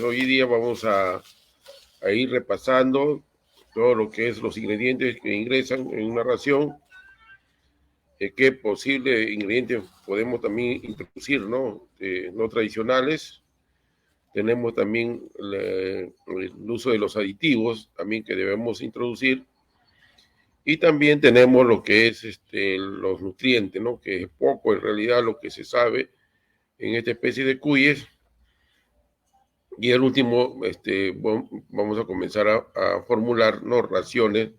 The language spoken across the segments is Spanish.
Hoy día vamos a ir repasando todo lo que es los ingredientes que ingresan en una ración, qué posibles ingredientes podemos también introducir, ¿no? No tradicionales. Tenemos también el uso de los aditivos también que debemos introducir. Y también tenemos lo que es los nutrientes, ¿no? Que es poco en realidad lo que se sabe en esta especie de cuyes. Y el último, vamos a comenzar a formular, ¿no?, raciones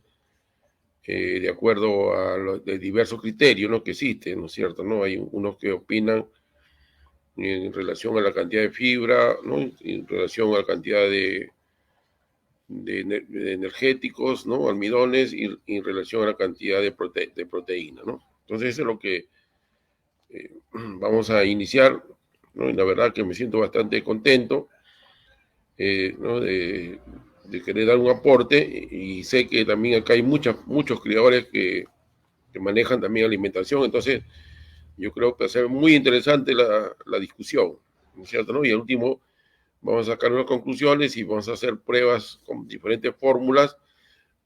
de acuerdo a los de diversos criterios, ¿no?, que existen, ¿no es cierto? ¿No? Hay unos que opinan en relación a la cantidad de fibra, ¿no?, en relación a la cantidad de energéticos, ¿no?, almidones, y en relación a la cantidad de proteína, ¿no? Entonces, eso es lo que vamos a iniciar, ¿no? Y la verdad que me siento bastante contento, ¿no?, de querer dar un aporte, y sé que también acá hay muchos criadores que manejan también alimentación. Entonces yo creo que va a ser muy interesante la discusión, ¿no es cierto? ¿No? Y al último vamos a sacar unas conclusiones y vamos a hacer pruebas con diferentes fórmulas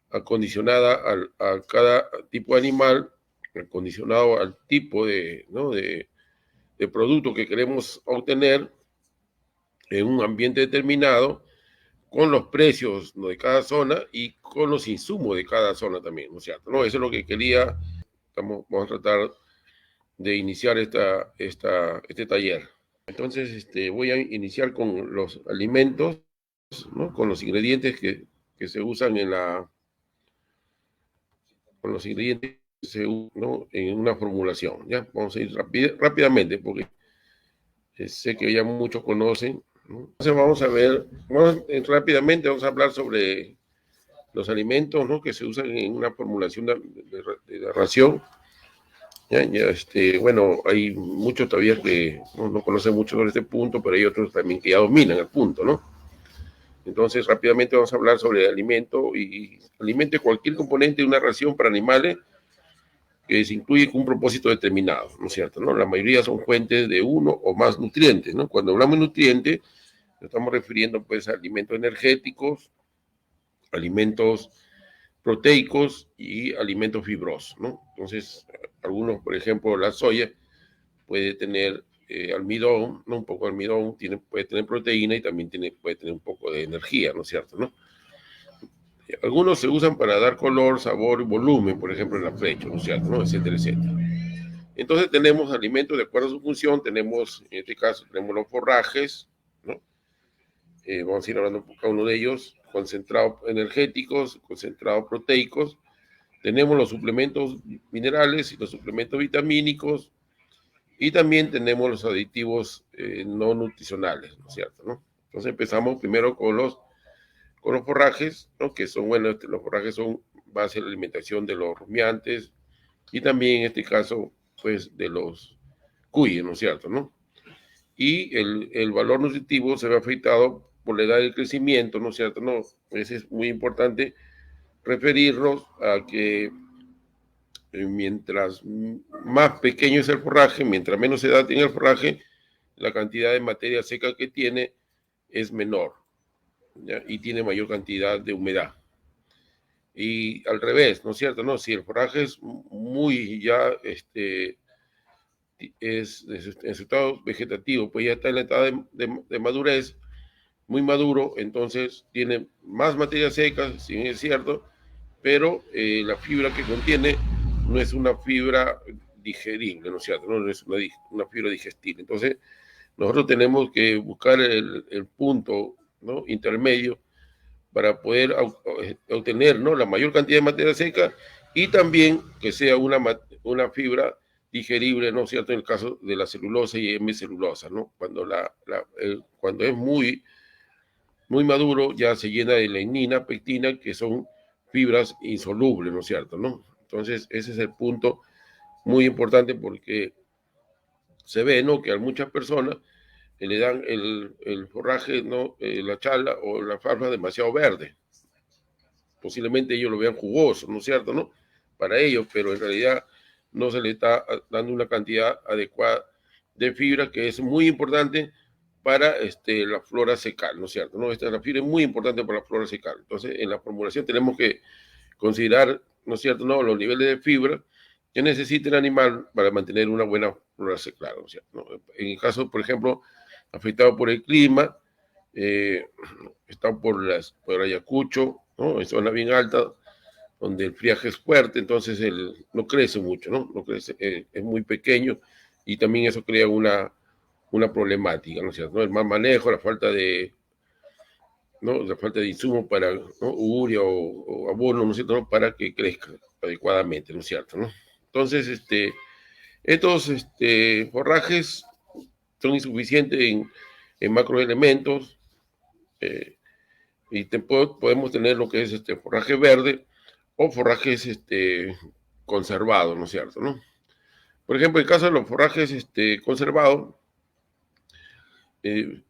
acondicionadas a cada tipo de animal, acondicionado al tipo ¿no?, de producto que queremos obtener en un ambiente determinado, con los precios, ¿no?, de cada zona y con los insumos de cada zona también, ¿no es cierto? ¿No? Eso es lo que quería. Vamos a tratar de iniciar este taller. Entonces, voy a iniciar con los alimentos, ¿no?, con los ingredientes que se usan con los ingredientes que se usan, ¿no?, en una formulación. ¿Ya? Vamos a ir rápidamente porque sé que ya muchos conocen, ¿no? Entonces vamos a ver, rápidamente vamos a hablar sobre los alimentos, ¿no?, que se usan en una formulación de la ración. Ya, bueno, hay muchos todavía que no conocen mucho sobre este punto, pero hay otros también que ya dominan el punto, ¿no? Entonces, rápidamente vamos a hablar sobre alimento, y alimento es cualquier componente de una ración para animales que se incluye con un propósito determinado, ¿no es cierto? ¿No? La mayoría son fuentes de uno o más nutrientes, ¿no? Cuando hablamos de nutrientes, nos estamos refiriendo pues a alimentos energéticos, alimentos proteicos y alimentos fibrosos, ¿no? Entonces, algunos, por ejemplo, la soya puede tener almidón, ¿no? Un poco de almidón, puede tener proteína y también puede tener un poco de energía, ¿no es cierto? ¿No? Algunos se usan para dar color, sabor y volumen, por ejemplo, el afrecho, ¿no es cierto? ¿No? Etcétera, etcétera. Entonces tenemos alimentos de acuerdo a su función. Tenemos, en este caso, tenemos los forrajes, ¿no? Vamos a ir hablando por cada uno de ellos: concentrados energéticos, concentrados proteicos. Tenemos los suplementos minerales y los suplementos vitamínicos, y también tenemos los aditivos no nutricionales, ¿no es cierto? ¿No? Entonces empezamos primero con los forrajes, ¿no?, que son, bueno, los forrajes son base de la alimentación de los rumiantes y también en este caso, pues, de los cuyes, ¿no es cierto? ¿No? Y el valor nutritivo se ve afectado por la edad del crecimiento, ¿no es cierto? ¿No? Es muy importante referirnos a que mientras más pequeño es el forraje, mientras menos edad tiene el forraje, la cantidad de materia seca que tiene es menor, ¿ya? Y tiene mayor cantidad de humedad. Y al revés, ¿no es cierto? No, si el forraje es muy ya, es en su estado vegetativo, pues ya está en la etapa de madurez, muy maduro, entonces tiene más materia seca, si bien es cierto, pero la fibra que contiene no es una fibra digerible, ¿no es cierto? No es una fibra digestible. Entonces, nosotros tenemos que buscar el punto, ¿no?, intermedio para poder obtener, ¿no?, la mayor cantidad de materia seca, y también que sea una fibra digerible, ¿no es cierto?, en el caso de la celulosa y hemicelulosa, ¿no? Cuando es muy maduro, ya se llena de lignina, pectina, que son fibras insolubles, ¿no es cierto? ¿No? Entonces, ese es el punto muy importante, porque se ve, ¿no?, que a muchas personas le dan el forraje, ¿no?, la chala o la farfa demasiado verde. Posiblemente ellos lo vean jugoso, ¿no es cierto? ¿No? Para ellos, pero en realidad no se le está dando una cantidad adecuada de fibra, que es muy importante para la flora secal, ¿no es cierto? ¿No? Esta la fibra es muy importante para la flora secal. Entonces, en la formulación tenemos que considerar, ¿no es cierto?, ¿no?, los niveles de fibra que necesita el animal para mantener una buena flora secal, ¿no es cierto? ¿No? En el caso, por ejemplo, afectado por el clima, está por Ayacucho, ¿no?, en zona bien alta, donde el friaje es fuerte, entonces no crece mucho, ¿no? No crece, es muy pequeño y también eso crea una problemática, ¿no es cierto? ¿No? El mal manejo, la falta de insumo para, ¿no?, urea o abono, ¿no es cierto?, ¿no?, para que crezca adecuadamente, ¿no es cierto?, ¿no? Entonces, estos forrajes son insuficientes en macroelementos, y podemos tener lo que es forraje verde o forrajes conservados, ¿no es cierto?, ¿no? Por ejemplo, en el caso de los forrajes conservados,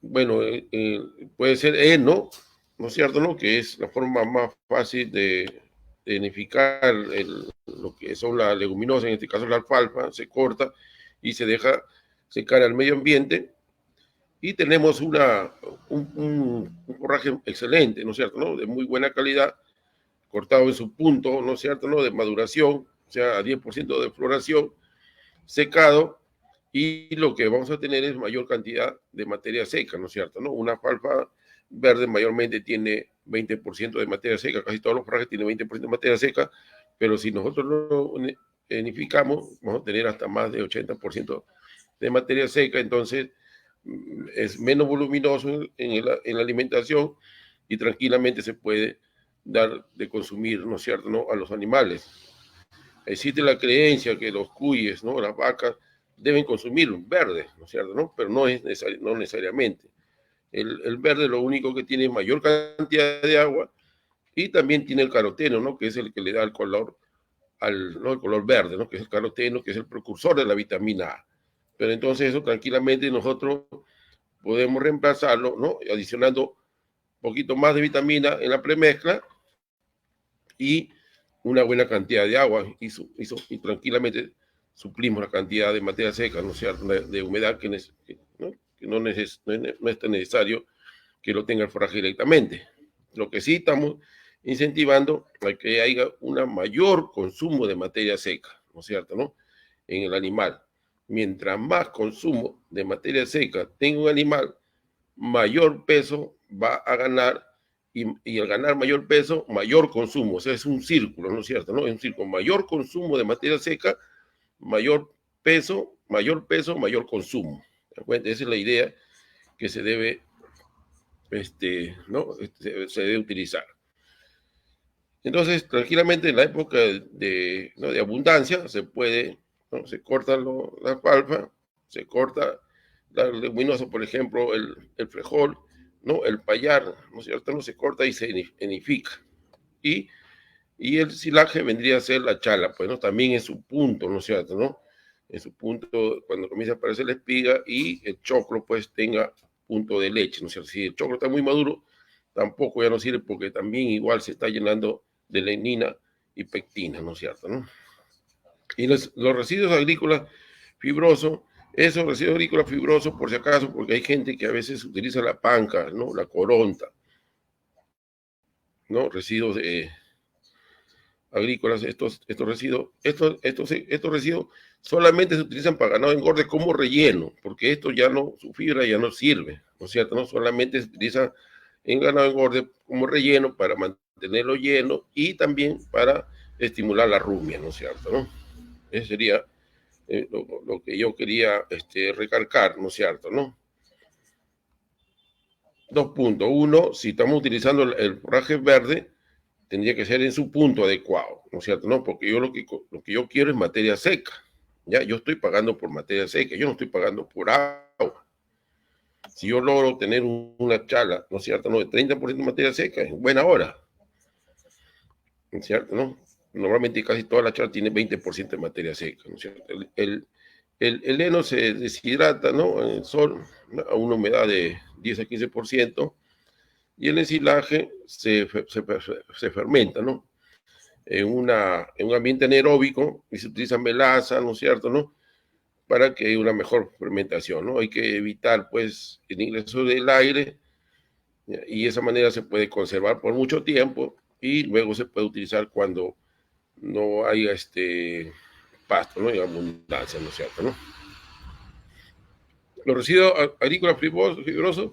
bueno, puede ser heno, ¿no es cierto?, ¿no?, que es la forma más fácil de identificar lo que son las leguminosas, en este caso la alfalfa, se corta y se deja secar al medio ambiente y tenemos un forraje excelente, ¿no es cierto?, ¿no?, de muy buena calidad, cortado en su punto, ¿no es cierto?, ¿no?, de maduración, o sea, a 10% de floración, secado, y lo que vamos a tener es mayor cantidad de materia seca, ¿no es cierto?, ¿no? Una alfalfa verde mayormente tiene 20% de materia seca, casi todos los forrajes tienen 20% de materia seca, pero si nosotros lo unificamos, vamos a tener hasta más de 80% de materia seca, entonces es menos voluminoso en la alimentación y tranquilamente se puede dar de consumir, ¿no es cierto?, ¿no?, a los animales. Existe la creencia que los cuyes, ¿no?, las vacas, deben consumir verde, ¿no es cierto?, ¿no? Pero no necesariamente. El verde lo único que tiene es mayor cantidad de agua y también tiene el caroteno, ¿no?, que es el que le da el color ¿no?, el color verde, ¿no?, que es el caroteno, que es el precursor de la vitamina A. Pero entonces eso tranquilamente nosotros podemos reemplazarlo, ¿no?, adicionando un poquito más de vitamina en la premezcla y una buena cantidad de agua y tranquilamente suplimos la cantidad de materia seca, ¿no es cierto?, de humedad que no es tan necesario que lo tenga el forraje directamente. Lo que sí estamos incentivando a que haya un mayor consumo de materia seca, ¿no es cierto?, ¿no?, en el animal. Mientras más consumo de materia seca tenga un animal, mayor peso va a ganar y al ganar mayor peso, mayor consumo. O sea, es un círculo, ¿no es cierto?, ¿no? Es un círculo. Mayor consumo de materia seca, mayor peso, mayor consumo. Esa es la idea que se debe, ¿no?, se debe utilizar. Entonces, tranquilamente en la época ¿no?, de abundancia se puede, ¿no?, se corta la alfalfa, se corta la leguminosa, por ejemplo, el frijol, ¿no?, el payar, ¿no es cierto?, no se corta y se enifica. Y, y el silaje vendría a ser la chala, pues, ¿no?, también en su punto, ¿no es cierto?, ¿no? En su punto, cuando comienza a aparecer la espiga y el choclo, pues, tenga punto de leche, ¿no es cierto? Si el choclo está muy maduro, tampoco ya no sirve porque también igual se está llenando de lenina y pectina, ¿no es cierto?, ¿no? Y los residuos agrícolas fibrosos, esos residuos agrícolas fibrosos, por si acaso, porque hay gente que a veces utiliza la panca, ¿no?, la coronta, ¿no?, residuos agrícolas, estos residuos solamente se utilizan para ganado engorde como relleno, porque esto ya no, su fibra ya no sirve, ¿no es cierto?, ¿no? Solamente se utiliza en ganado engorde como relleno para mantenerlo lleno y también para estimular la rumia, ¿no es cierto?, ¿no? Ese sería lo que yo quería recalcar, ¿no es cierto?, ¿no? Dos puntos. Uno, si estamos utilizando el forraje verde, tendría que ser en su punto adecuado, ¿no es cierto?, ¿no? Porque yo lo que yo quiero es materia seca, ¿ya? Yo estoy pagando por materia seca, yo no estoy pagando por agua. Si yo logro tener una chala, ¿no es cierto?, ¿no?, de 30% de materia seca, en buena hora, ¿no es cierto?, ¿no? Normalmente casi toda la chala tiene 20% de materia seca, ¿no es cierto? El heno se deshidrata, ¿no?, en el sol, ¿no?, a una humedad de 10 a 15%, y el ensilaje se fermenta, ¿no?, en un ambiente anaeróbico y se utiliza melaza, ¿no es cierto?, ¿no?, para que haya una mejor fermentación, ¿no? Hay que evitar, pues, el ingreso del aire, y de esa manera se puede conservar por mucho tiempo y luego se puede utilizar cuando no haya pasto, ¿no? En abundancia, ¿no es cierto? ¿No? Los residuos agrícolas fibrosos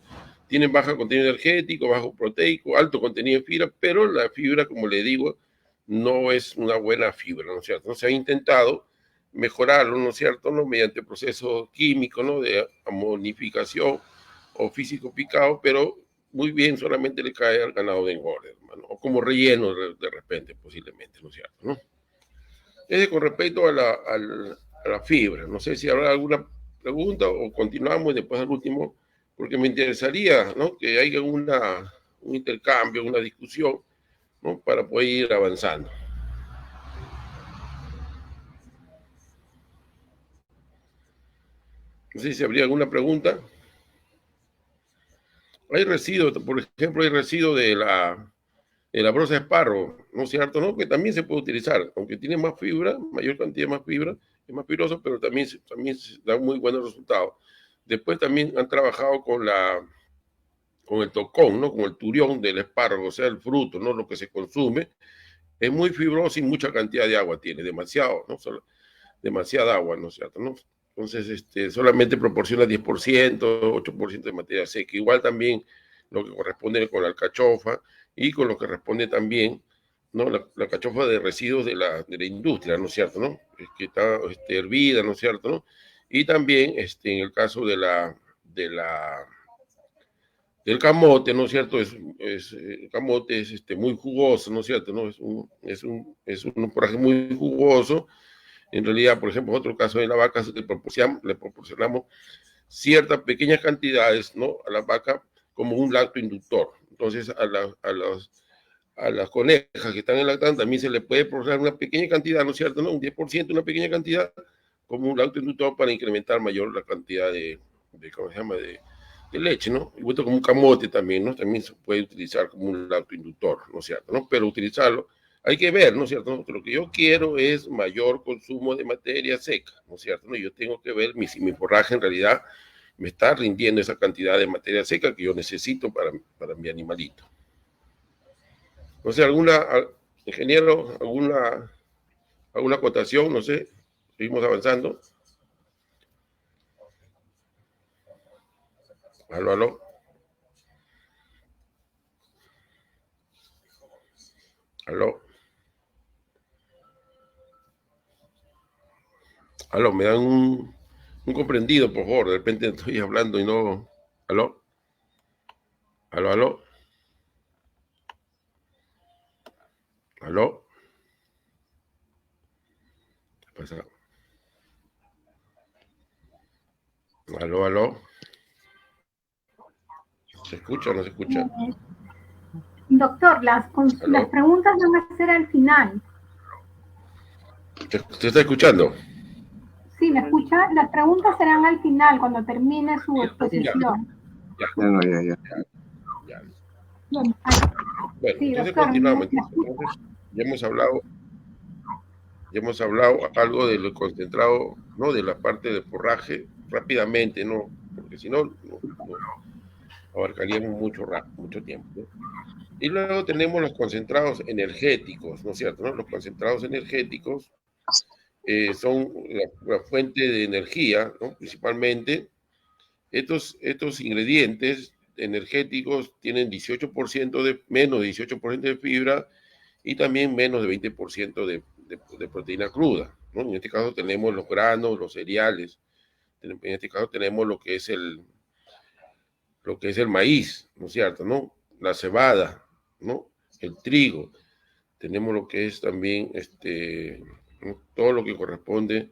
tienen bajo contenido energético, bajo proteico, alto contenido de fibra, pero la fibra, como le digo, no es una buena fibra, ¿no es cierto? Se ha intentado mejorarlo, ¿no es cierto?, ¿no? Mediante procesos químicos, ¿no?, de amonificación o físico picado, pero muy bien solamente le cae al ganado de engorde, hermano, o como relleno de repente, posiblemente, ¿no es cierto?, ¿no? Es con respecto a la fibra. No sé si habrá alguna pregunta o continuamos después al último, porque me interesaría, ¿no?, que haya un intercambio, una discusión, ¿no?, para poder ir avanzando. No sé si habría alguna pregunta. Hay residuos, por ejemplo, hay residuos de la broza de esparro, ¿no es cierto?, ¿no?, que también se puede utilizar, aunque tiene más fibra, mayor cantidad de más fibra, es más fibroso, pero también da muy buenos resultados. Después también han trabajado con el tocón, ¿no?, con el turión del espárrago, o sea, el fruto, ¿no?, lo que se consume. Es muy fibroso y mucha cantidad de agua tiene, demasiado, ¿no? Demasiada agua, ¿no es cierto?, ¿no? Entonces, solamente proporciona 10%, 8% de materia seca. Igual también lo que corresponde con la alcachofa y con lo que responde también, ¿no?, la alcachofa de residuos de la industria, ¿no es cierto?, ¿no? Es que está hervida, ¿no es cierto?, ¿no? Y también en el caso del camote, ¿no es cierto? El camote es muy jugoso, ¿no es cierto? ¿No? Es un forraje muy jugoso. En realidad, por ejemplo, en otro caso de la vaca, le proporcionamos ciertas pequeñas cantidades, ¿no?, a la vaca como un lactoinductor. Entonces, a las conejas que están en lactando también se le puede proporcionar una pequeña cantidad, ¿no es cierto?, ¿no? Un 10%, una pequeña cantidad, como un lactoinductor para incrementar mayor la cantidad ¿cómo se llama?, de leche, ¿no? Igual como un camote también, ¿no? También se puede utilizar como un lactoinductor, ¿no es cierto?, ¿no? Pero utilizarlo, hay que ver, ¿no es cierto?, ¿no? Que lo que yo quiero es mayor consumo de materia seca, ¿no es cierto?, ¿no? Yo tengo que ver si mi forraje en realidad me está rindiendo esa cantidad de materia seca que yo necesito para mi animalito. No sé, ingeniero, alguna acotación, no sé, seguimos avanzando. Aló, aló. Aló. Aló, me dan un comprendido, por favor. De repente estoy hablando y no. Aló. Aló, aló. Aló. ¿Qué pasa? Aló, aló. ¿Se escucha o no se escucha? Doctor, las Aló. preguntas van a ser al final. ¿Se está escuchando? Sí, ¿me escucha? Las preguntas serán al final, cuando termine su Ya, exposición. ya, No, ya. ya. Bien. Bueno, Sí, entonces doctor, continuamos. ¿me escucha? Entonces, ya hemos hablado algo de lo concentrado, ¿no?, de la parte de forraje, rápidamente, ¿no? Porque si no, no abarcaríamos mucho tiempo, ¿no? Y luego tenemos los concentrados energéticos, ¿no es cierto?, ¿no? Los concentrados energéticos son la fuente de energía, ¿no? Principalmente. Estos ingredientes energéticos tienen 18% menos de 18% de fibra y también menos de 20% de proteína cruda, ¿no? En este caso tenemos los granos, los cereales. En este caso tenemos lo que es el maíz, ¿no es cierto?, ¿no? La cebada, ¿no? El trigo. Tenemos lo que es también ¿no?, todo lo que corresponde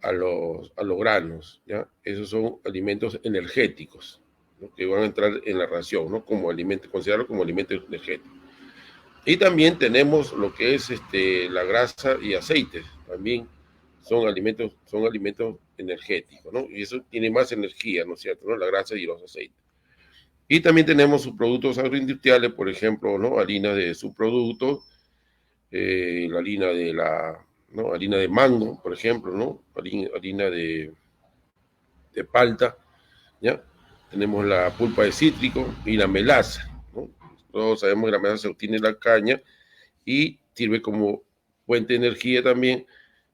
a los granos, ¿ya? Esos son alimentos energéticos, ¿no?, que van a entrar en la ración, ¿no?, como alimento, considerarlo como alimento energético. Y también tenemos lo que es la grasa y aceites, también son alimentos energéticos, ¿no? Y eso tiene más energía, ¿no es cierto?, ¿no? La grasa y los aceites. Y también tenemos subproductos agroindustriales, por ejemplo, ¿no?, harina de subproductos, la harina ¿no? Harina de mango, por ejemplo, ¿no? Harina de palta, ¿ya? Tenemos la pulpa de cítrico y la melaza, ¿no? Todos sabemos que la melaza se obtiene de la caña y sirve como fuente de energía también.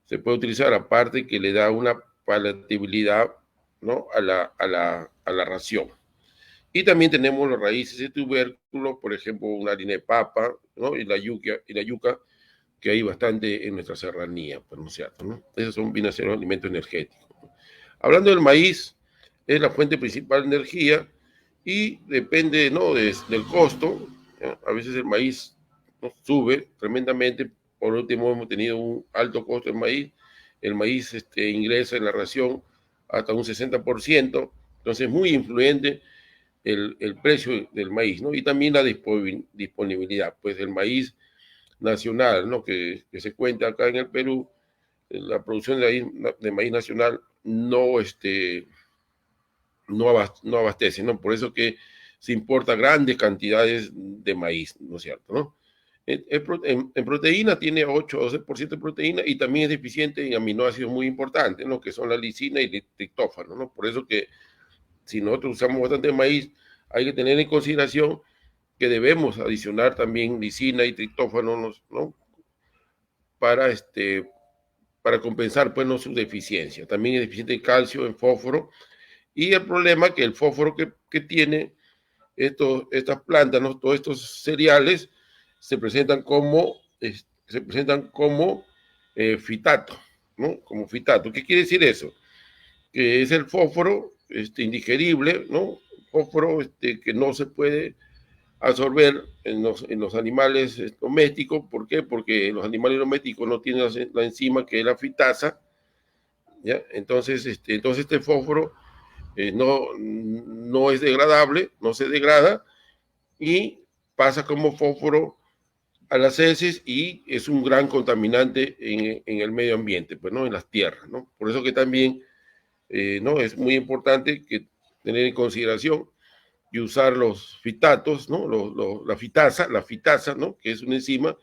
Se puede utilizar aparte que le da una palatabilidad, ¿no? a la ración. Y también tenemos las raíces de tubérculos, por ejemplo, una harina de papa, ¿no? Y la yuca, que hay bastante en nuestra serranía, pues, ¿no es cierto? ¿No? Esos vienen a ser los alimentos energéticos. Hablando del maíz, es la fuente principal de energía y depende, ¿no? del costo. ¿Ya? A veces el maíz, ¿no? sube tremendamente. Por último, hemos tenido un alto costo del maíz. El maíz ingresa en la ración hasta un 60%. Entonces, es muy influyente el precio del maíz, ¿no? Y también la disponibilidad, pues, del maíz nacional, ¿no? Que se cuenta acá en el Perú, la producción de maíz nacional no abastece, ¿no? Por eso que se importa grandes cantidades de maíz, ¿no es cierto? ¿No? En proteína tiene 8 o 12% de proteína y también es deficiente en aminoácidos muy importantes, ¿no? Que son la lisina y el triptófano, ¿no? Por eso que si nosotros usamos bastante maíz, hay que tener en consideración que debemos adicionar también lisina y triptófano, ¿no? Para, para compensar, pues, no su deficiencia. También es deficiente en calcio, en fósforo, y el problema es que el fósforo que tiene estas plantas, ¿no? Todos estos cereales, se presentan como fitato, ¿no? Como fitato. ¿Qué quiere decir eso? Que es el fósforo indigerible, ¿no? Fósforo que no se puede absorber en los animales domésticos. ¿Por qué? Porque los animales domésticos no tienen la enzima que es la fitasa, ¿ya? Entonces este fósforo no es degradable, no se degrada y pasa como fósforo a las heces y es un gran contaminante en el medio ambiente, pues, ¿no? En las tierras, ¿no? Por eso que también ¿no? es muy importante que tener en consideración y usar los fitatos, ¿no? La fitasa, ¿no? Que es una enzima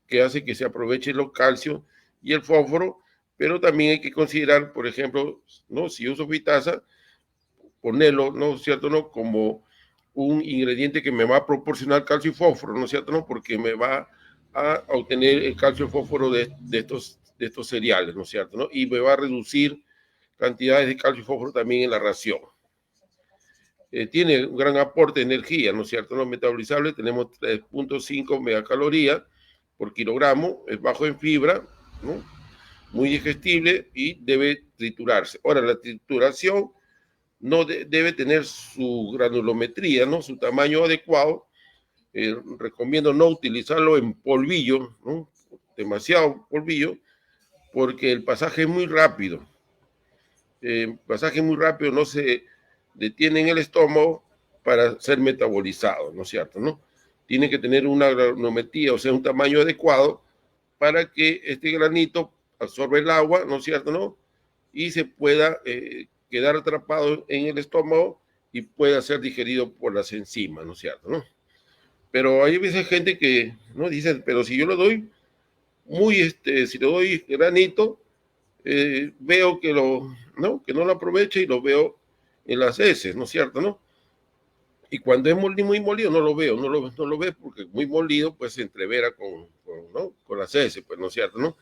que hace que se aproveche los calcios y el fósforo, pero también hay que considerar, por ejemplo, ¿no? Si uso fitasa, ponerlo, ¿no es cierto?, ¿no? Como un ingrediente que me va a proporcionar calcio y fósforo, ¿no es cierto?, ¿no? Porque me va a obtener el calcio y fósforo de estos cereales, ¿no es cierto?, ¿no? Y me va a reducir cantidades de calcio y fósforo también en la ración. Tiene un gran aporte de energía, ¿no es cierto?, ¿no? Metabolizable, tenemos 3.5 megacalorías por kilogramo, es bajo en fibra, ¿no? Muy digestible y debe triturarse. Ahora, la trituración no debe tener su granulometría, ¿no? Su tamaño adecuado. Recomiendo no utilizarlo en polvillo, ¿no? Demasiado polvillo, porque el pasaje es muy rápido. El pasaje muy rápido no se detiene en el estómago para ser metabolizado, ¿no es cierto? ¿No? Tiene que tener una granulometría, o sea, un tamaño adecuado para que este granito absorba el agua, ¿no es cierto? ¿No? Y se pueda quedar atrapado en el estómago y pueda ser digerido por las enzimas, ¿no es cierto? ¿No? Pero hay veces gente que no dice, pero si yo lo doy si le doy granito, veo que no lo aprovecha y lo veo en las heces, ¿no es cierto? ¿No? Y cuando es muy molido, no lo veo, no lo ves porque muy molido, pues se entrevera ¿no? con las heces, pues, ¿no es cierto? ¿No?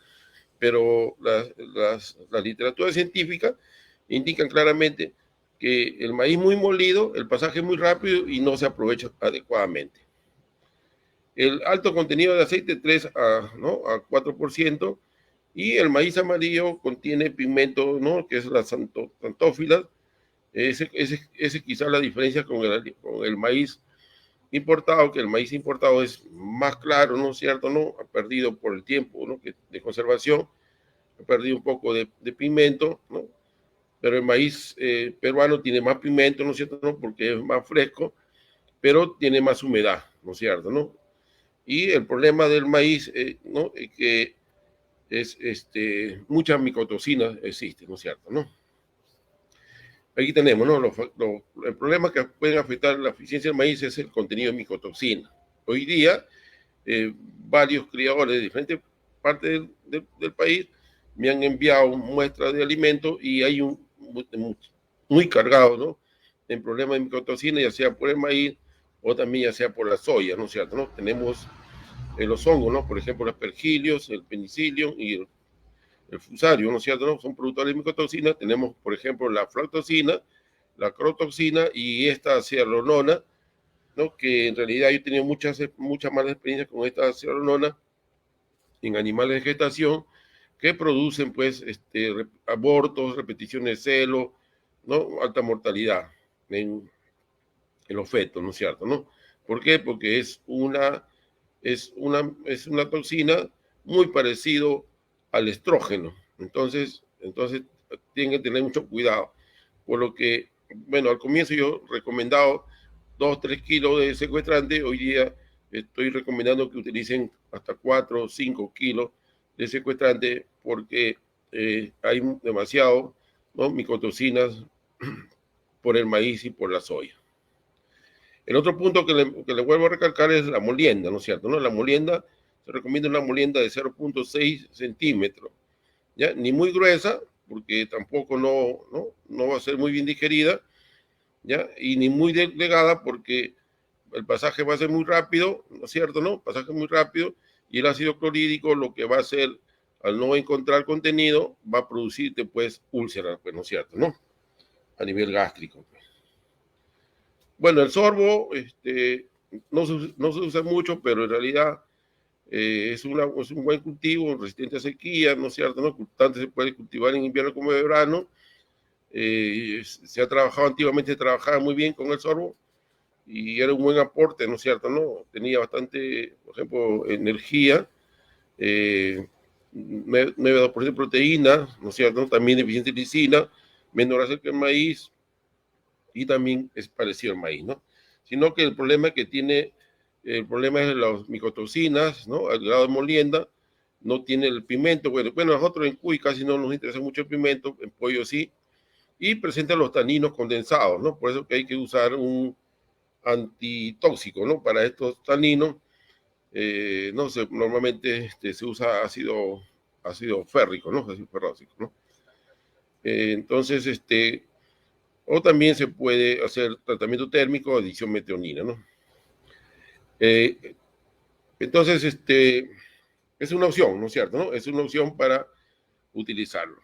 Pero la literatura científica indican claramente que el maíz muy molido, el pasaje es muy rápido y no se aprovecha adecuadamente. El alto contenido de aceite 3 a 4%, y el maíz amarillo contiene pigmento, ¿no? Que es la xantófila. Ese quizás la diferencia con el maíz importado, que el maíz importado es más claro, ¿no es cierto? ¿No? Ha perdido por el tiempo, ¿no? de conservación, ha perdido un poco de pigmento, ¿no? Pero el maíz peruano tiene más pigmento, ¿no es cierto? ¿No? Porque es más fresco, pero tiene más humedad, ¿no es cierto? ¿No? Y el problema del maíz, ¿no? Es que muchas micotoxinas existen, ¿no es cierto? ¿No? Aquí tenemos, ¿no? El problema que pueden afectar la eficiencia del maíz es el contenido de micotoxina. Hoy día, varios criadores de diferentes partes del país me han enviado muestras de alimentos y hay muy cargado, ¿no? En problemas de micotoxina, ya sea por el maíz o también ya sea por la soya, ¿no es cierto? ¿No? Tenemos los hongos, ¿no? Por ejemplo, los pergilios, el penicillium y el fusario, ¿no es cierto? ¿No? Son productores de micotoxinas. Tenemos, por ejemplo, la aflatoxina, la crotoxina y esta cearalenona, ¿no? Que en realidad yo he tenido muchas malas experiencias con esta cearalenona en animales de gestación que producen, pues, abortos, repeticiones de celo, ¿no? Alta mortalidad en los fetos, ¿no es cierto? ¿No? ¿Por qué? Porque es una toxina muy parecido al estrógeno. Entonces tienen que tener mucho cuidado. Por lo que, bueno, al comienzo yo recomendado 2-3 kilos de secuestrante. Hoy día estoy recomendando que utilicen hasta 4 o 5 kilos de secuestrante porque hay demasiado, ¿no? Micotoxinas por el maíz y por la soya. El otro punto que le vuelvo a recalcar es la molienda, ¿no es cierto? ¿No? La molienda, se recomienda una molienda de 0.6 centímetros, ¿ya? Ni muy gruesa, porque tampoco no va a ser muy bien digerida, ¿ya? Y ni muy delgada, porque el pasaje va a ser muy rápido, ¿no es cierto? ¿No? Pasaje muy rápido, y el ácido clorhídrico lo que va a hacer, al no encontrar contenido, va a producirte, pues, úlceras, pues, ¿no es cierto? ¿No? A nivel gástrico. Bueno, el sorbo no se usa mucho, pero en realidad es un buen cultivo, resistente a sequía, ¿no es cierto? ¿No? Tanto se puede cultivar en invierno como en verano. Se ha trabajado antiguamente, se trabajaba muy bien con el sorbo y era un buen aporte, ¿no es cierto? ¿No? Tenía bastante, por ejemplo, energía, 9,2% de proteína, ¿no es cierto? También deficiente en lisina, menor que el maíz, y también es parecido al maíz, ¿no? Sino que el problema es las micotoxinas, ¿no? Al grado de molienda, no tiene el pimiento. Bueno, a nosotros en cuy casi no nos interesa mucho el pimiento, en pollo sí, y presenta los taninos condensados, ¿no? Por eso que hay que usar un antitóxico, ¿no? Para estos taninos, no sé, normalmente se usa ácido férrico, ¿no? Ácido ferróxico, ¿no? Entonces, o también se puede hacer tratamiento térmico, adición metionina, ¿no? Eh, entonces, es una opción, ¿no es cierto? ¿No? Es una opción para utilizarlo.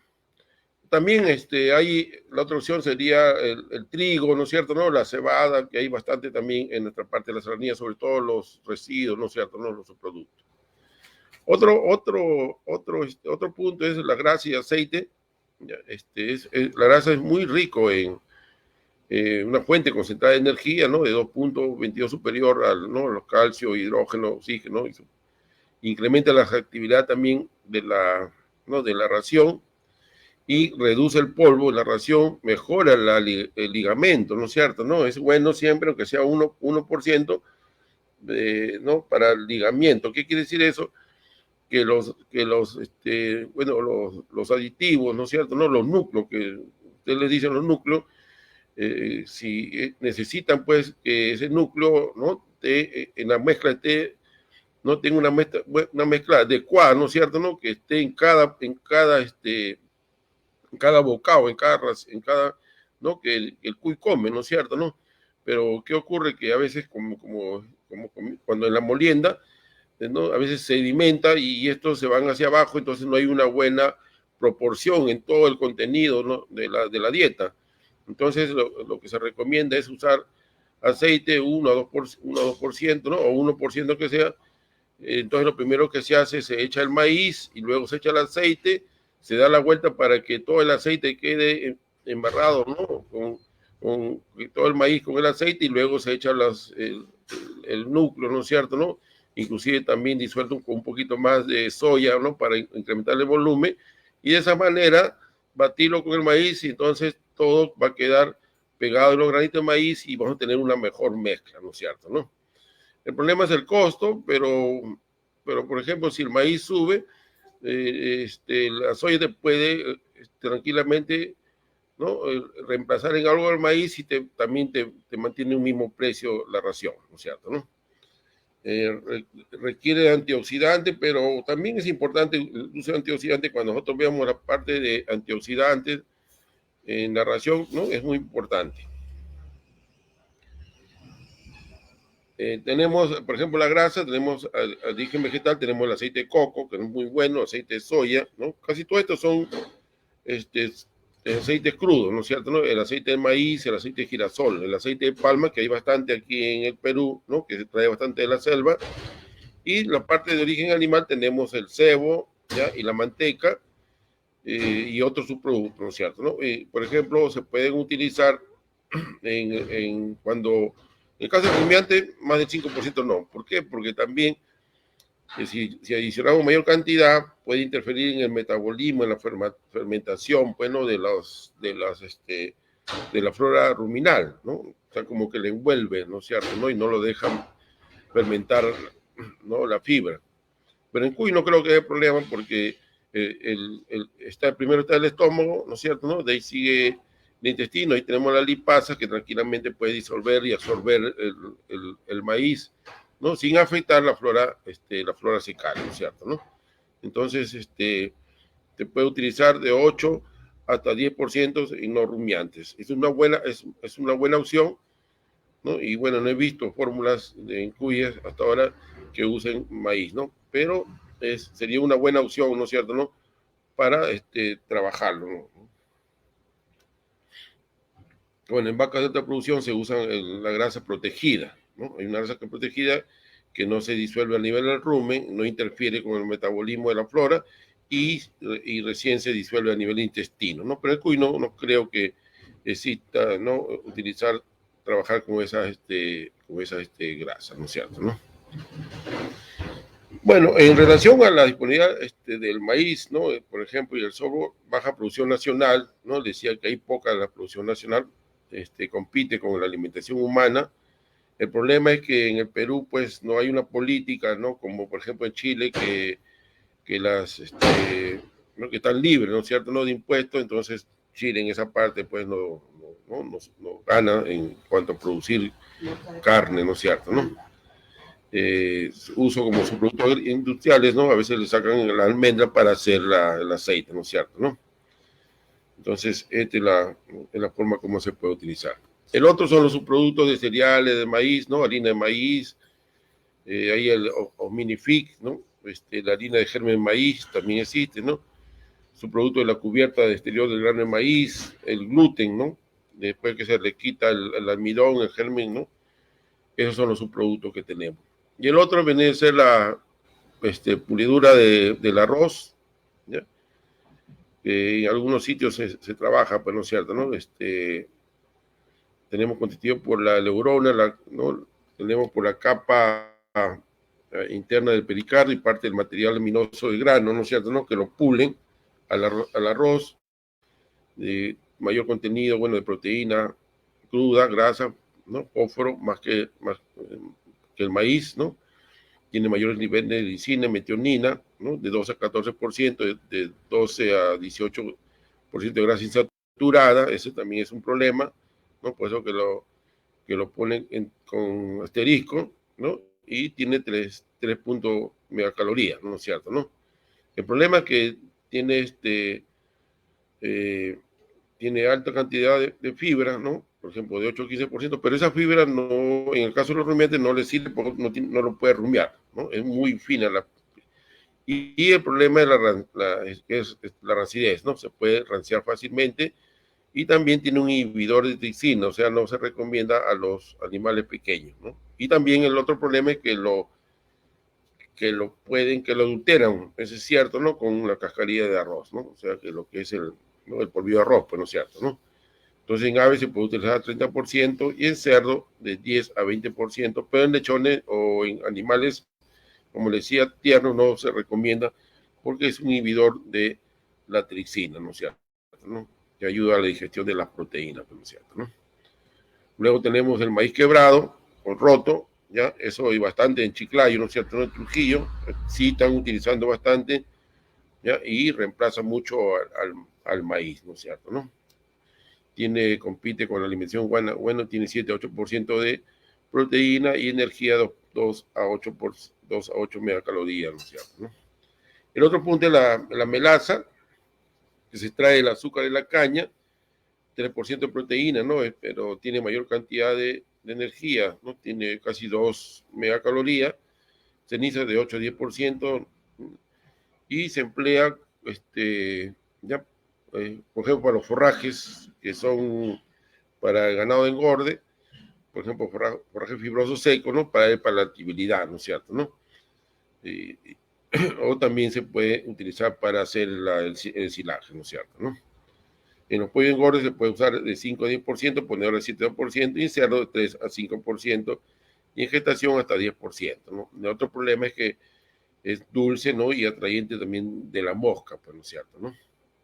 También hay, la otra opción sería el trigo, ¿no es cierto? ¿No? La cebada, que hay bastante también en nuestra parte de la serranía, sobre todo los residuos, ¿no es cierto? ¿No? Los subproductos. Otro punto es la grasa y aceite. La grasa es muy rico en una fuente concentrada de energía, ¿no? De 2,22 superior ¿no? Los calcio, hidrógeno, oxígeno. Incrementa la actividad también ¿no? de la ración y reduce el polvo de la ración, mejora el ligamento, ¿no es cierto? ¿No? Es bueno siempre, aunque sea 1%, ¿no? Para el ligamiento. ¿Qué quiere decir eso? Que los aditivos, ¿no es cierto? ¿No? Los núcleos, que ustedes les dicen los núcleos, si necesitan, pues, que ese núcleo, ¿no? En la mezcla no tenga una mezcla adecuada, ¿no es cierto? ¿No? Que esté en cada bocado, ¿no? Que el cuy come, ¿no es cierto? ¿No? Pero ¿qué ocurre? Que a veces, como cuando en la molienda, ¿no? A veces sedimenta y estos se van hacia abajo, entonces no hay una buena proporción en todo el contenido, ¿no? de la dieta. Entonces lo que se recomienda es usar aceite 1 a 2%, ¿no? O 1% que sea. Entonces lo primero que se hace, se echa el maíz y luego se echa el aceite, se da la vuelta para que todo el aceite quede embarrado, ¿no? Con todo el maíz con el aceite, y luego se echa el núcleo, ¿no es cierto? ¿No? Inclusive también disuelto con un poquito más de soya, ¿no? Para incrementar el volumen, y de esa manera batirlo con el maíz, y entonces todo va a quedar pegado en los granitos de maíz y vamos a tener una mejor mezcla, ¿no es cierto? ¿No? El problema es el costo, pero por ejemplo, si el maíz sube, la soya te puede tranquilamente, ¿no? Reemplazar en algo el maíz y también te mantiene un mismo precio la ración, ¿no es cierto? ¿No? requiere antioxidante, pero también es importante el uso de antioxidante. Cuando nosotros veamos la parte de antioxidantes en la ración, ¿no? Es muy importante. Tenemos, por ejemplo, la grasa, tenemos al origen vegetal, tenemos el aceite de coco, que es muy bueno, aceite de soya, ¿no? Casi todos estos son aceites crudos, ¿no es cierto? ¿No? El aceite de maíz, el aceite de girasol, el aceite de palma, que hay bastante aquí en el Perú, ¿no? Que se trae bastante de la selva. Y la parte de origen animal tenemos el cebo, ¿ya? Y la manteca y otros subproductos, ¿no es cierto? ¿No? Por ejemplo, se pueden utilizar cuando, en el caso del rumiante, más del 5% no. ¿Por qué? Porque también si adicionamos mayor cantidad, puede interferir en el metabolismo, en la fermentación, bueno, de la flora ruminal, ¿no? O sea, como que le envuelve, ¿no es cierto? ¿No? Y no lo dejan fermentar, ¿no? La fibra. Pero en cuy no creo que haya problema porque primero está el estómago, ¿no es cierto? ¿No? De ahí sigue el intestino, ahí tenemos la lipasa que tranquilamente puede disolver y absorber el maíz, ¿no? Sin afectar la flora secal, ¿no es cierto? ¿No? Entonces, se puede utilizar de 8 hasta 10% en no rumiantes. Es una buena opción, ¿no? Y bueno, no he visto fórmulas en cuyas hasta ahora que usen maíz, ¿no? Pero sería una buena opción, ¿no es cierto?, ¿no? Para trabajarlo, ¿no? Bueno, en vacas de alta producción se usa la grasa protegida, ¿no? Hay una grasa protegida que no se disuelve a nivel del rumen, no interfiere con el metabolismo de la flora y recién se disuelve a nivel intestino, ¿no? Pero el cuy no creo que exista, ¿no? Trabajar con esas grasas, ¿no es cierto?, ¿no? Bueno, en relación a la disponibilidad del maíz, ¿no? Por ejemplo, y el sorgo, baja producción nacional, ¿no? Decía que hay poca la producción nacional, compite con la alimentación humana. El problema es que en el Perú, pues, no hay una política, ¿no? Como por ejemplo en Chile, que ¿no? que están libres, ¿no es cierto?, no de impuestos. Entonces Chile en esa parte, pues, no gana en cuanto a producir carne, ¿no es cierto?, ¿no? Uso como sus productos industriales, ¿no? A veces le sacan la almendra para hacer el aceite, ¿no es cierto?, ¿no? Entonces, esta es la forma como se puede utilizar. El otro son los subproductos de cereales, de maíz, ¿no? Harina de maíz, ahí el Omnifix, ¿no? La harina de germen de maíz también existe, ¿no? Subproducto de la cubierta de exterior del grano de maíz, el gluten, ¿no? Después que se le quita el almidón, el germen, ¿no? Esos son los subproductos que tenemos. Y el otro viene a ser la pulidura del arroz, ¿ya? En algunos sitios se trabaja, pues no es cierto, ¿no? Tenemos constituido por la leurona, ¿no? Tenemos por la capa interna del pericardio y parte del material luminoso del grano, ¿no es cierto?, ¿no? Que lo pulen al arroz, de mayor contenido, bueno, de proteína cruda, grasa, ¿no? Fósforo, más que el maíz, ¿no? Tiene mayores niveles de lisina, metionina, ¿no? De 12 a 14%, de 12 a 18% de grasa insaturada. Ese también es un problema, ¿no? Por eso que lo ponen con asterisco, ¿no? Y tiene 3 megacalorías, ¿no es cierto?, ¿no? El problema es que tiene tiene alta cantidad de fibra, ¿no? Por ejemplo, de 8 a 15%, pero esa fibra no, en el caso de los rumiantes, no le sirve porque no lo puede rumiar, ¿no? Es muy fina y el problema es la rancidez, ¿no? Se puede ranciar fácilmente y también tiene un inhibidor de tripsina, o sea, no se recomienda a los animales pequeños, ¿no? Y también el otro problema es que lo adulteran, eso es cierto, ¿no? Con la cascarilla de arroz, ¿no? O sea, que lo que es ¿no? El polvillo de arroz, pues no es cierto, ¿no? Entonces en aves se puede utilizar 30% y en cerdo de 10 a 20%, pero en lechones o en animales, como les decía, tiernos no se recomienda porque es un inhibidor de la tripsina, ¿no es cierto?, ¿no? Que ayuda a la digestión de las proteínas, ¿no es cierto?, ¿no? Luego tenemos el maíz quebrado o roto, ¿ya? Eso hay bastante en Chiclayo, ¿no es cierto?, en Trujillo, sí están utilizando bastante, ¿ya? Y reemplaza mucho al maíz, ¿no es cierto?, ¿no? Compite con la alimentación buena, bueno, tiene 7 a 8% de proteína y energía 2 a 8 megacalorías, ¿no es cierto? ¿No? El otro punto es la melaza, que se extrae del azúcar de la caña, 3% de proteína, ¿no? Pero tiene mayor cantidad de energía, ¿no? Tiene casi 2 megacalorías, cenizas de 8 a 10%, y se emplea, ya, por ejemplo, para los forrajes que son para el ganado de engorde, por ejemplo, forraje fibroso seco, ¿no? Para la palatabilidad, ¿no es cierto? ¿No? O también se puede utilizar para hacer el silaje, ¿no es cierto? ¿No? En los pollos engordes se puede usar de 5 a 10%, ponedor de 7 a 2%, y en cerdo de 3 a 5%, y en gestación hasta 10%, ¿no? El otro problema es que es dulce, ¿no? Y atrayente también de la mosca, pues, ¿no es cierto? ¿No?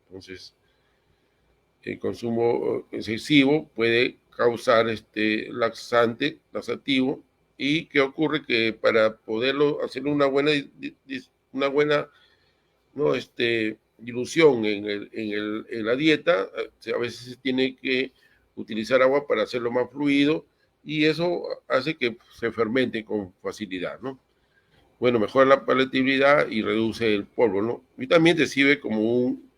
Entonces, el consumo excesivo puede causar laxativo. ¿Y qué ocurre? Que para poderlo hacer una buena ¿no? Dilución en la dieta, a veces se tiene que utilizar agua para hacerlo más fluido, y eso hace que se fermente con facilidad, ¿no? Bueno, mejora la palatabilidad y reduce el polvo, ¿no? Y también te sirve como un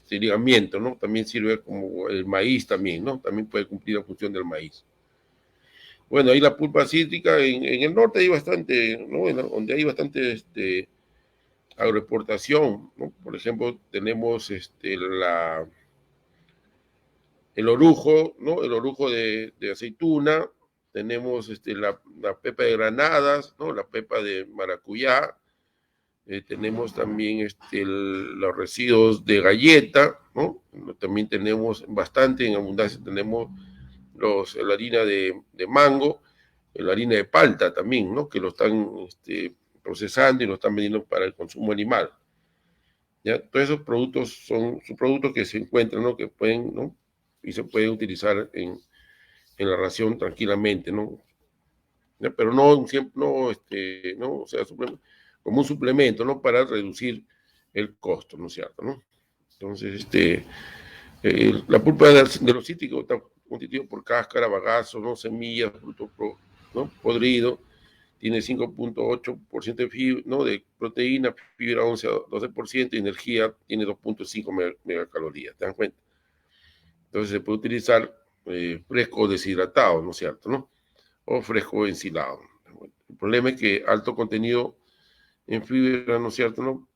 ligamiento, ¿no? También sirve como el maíz también, ¿no? También puede cumplir la función del maíz. Bueno, ahí la pulpa cítrica, en el norte hay bastante, ¿no? Donde hay bastante agroexportación, ¿no? Por ejemplo, tenemos el orujo, ¿no? El orujo de aceituna, tenemos la pepa de granadas, ¿no? La pepa de maracuyá, tenemos también los residuos de galleta, ¿no? También tenemos bastante en abundancia, tenemos la harina de mango, la harina de palta también, ¿no? Que lo están procesando y lo están vendiendo para el consumo animal. ¿Ya? Todos esos productos son productos que se encuentran, ¿no? Que pueden, ¿no? Y se pueden utilizar en la ración tranquilamente, ¿no? ¿Ya? Pero no siempre, no, o sea, como un suplemento, ¿no? Para reducir el costo, ¿no es cierto? ¿No? Entonces, la pulpa de los cítricos está constituida por cáscara, bagazo, ¿no? Semillas, fruto, ¿no? Podrido, tiene 5.8% de fibra, ¿no? De proteína, fibra 11 a 12%, y energía tiene 2.5 megacalorías, ¿te dan cuenta? Entonces se puede utilizar fresco o deshidratado, ¿no es cierto? ¿No? O fresco ensilado. El problema es que alto contenido en fibra, ¿no es cierto? ¿No?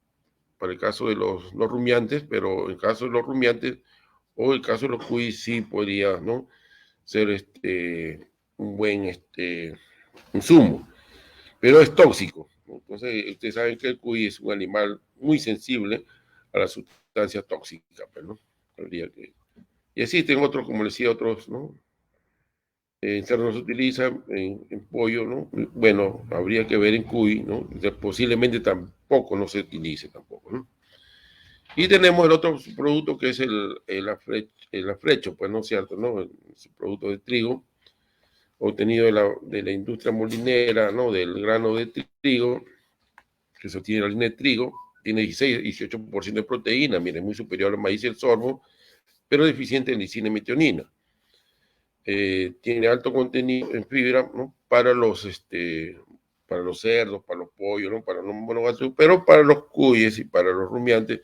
Para el caso de los rumiantes, pero en el caso de los rumiantes o el caso de los cuis sí podría, ¿no? Ser un buen insumo, pero es tóxico, ¿no? Entonces, ustedes saben que el cuy es un animal muy sensible a las sustancias tóxicas, pues, ¿no? Y existen otros, como les decía, otros, ¿no? En cerdo no se utiliza, en pollo, ¿no? Bueno, habría que ver en cuy, ¿no? Posiblemente tampoco no se utilice tampoco, ¿no? Y tenemos el otro producto que es el afrecho, pues, ¿no es cierto? ¿No? El producto de trigo, obtenido de la industria molinera, ¿no? Del grano de trigo, que se obtiene la harina de trigo, tiene 16-18% de proteína, miren, muy superior al maíz y el sorgo, pero deficiente en lisina y metionina. Tiene alto contenido en fibra, ¿no? Para los cerdos, para los pollos, ¿no? Para los monogastrios, pero para los cuyes y para los rumiantes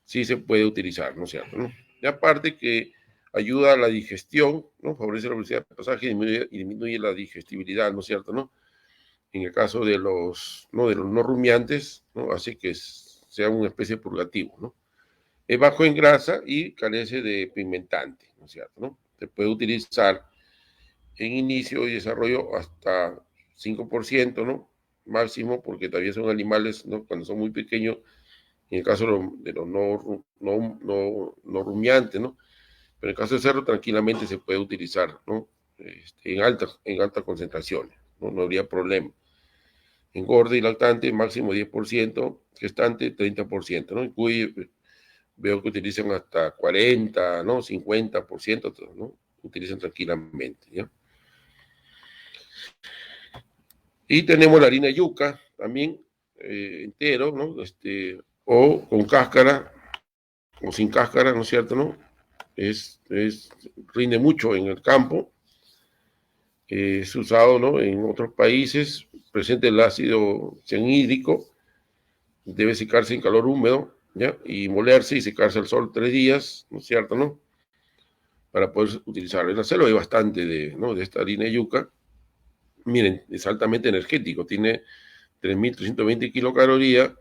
sí se puede utilizar, ¿no es cierto? ¿No? Y aparte que ayuda a la digestión, ¿no? Favorece la velocidad de pasaje y disminuye la digestibilidad, ¿no es cierto? ¿No? En el caso de los no rumiantes, ¿no? Hace que sea una especie de purgativo, ¿no? Es bajo en grasa y carece de pigmentante, ¿no es cierto? ¿No? Se puede utilizar en inicio y desarrollo hasta 5%, ¿no? Máximo, porque todavía son animales, ¿no? Cuando son muy pequeños, en el caso de los no rumiantes, ¿no? Pero en el caso de cerdo, tranquilamente se puede utilizar, ¿no? En altas concentraciones, ¿no? No habría problema. Engorde y lactante, máximo 10%, gestante 30%, ¿no? Cuy, veo que utilizan hasta 40, ¿no? 50%, ¿no? Utilizan tranquilamente, ¿ya? Y tenemos la harina yuca, también entero, ¿no? O con cáscara, o sin cáscara, ¿no es cierto? ¿No? Rinde mucho en el campo, Es usado, ¿no?, en otros países, presente el ácido cianhídrico, debe secarse en calor húmedo, ¿ya?, y molerse y secarse al sol 3 días, ¿no es cierto?, ¿no?, para poder utilizarlo. En la selva hay bastante ¿no?, de esta harina de yuca. Miren, es altamente energético, tiene 3.320 kilocalorías,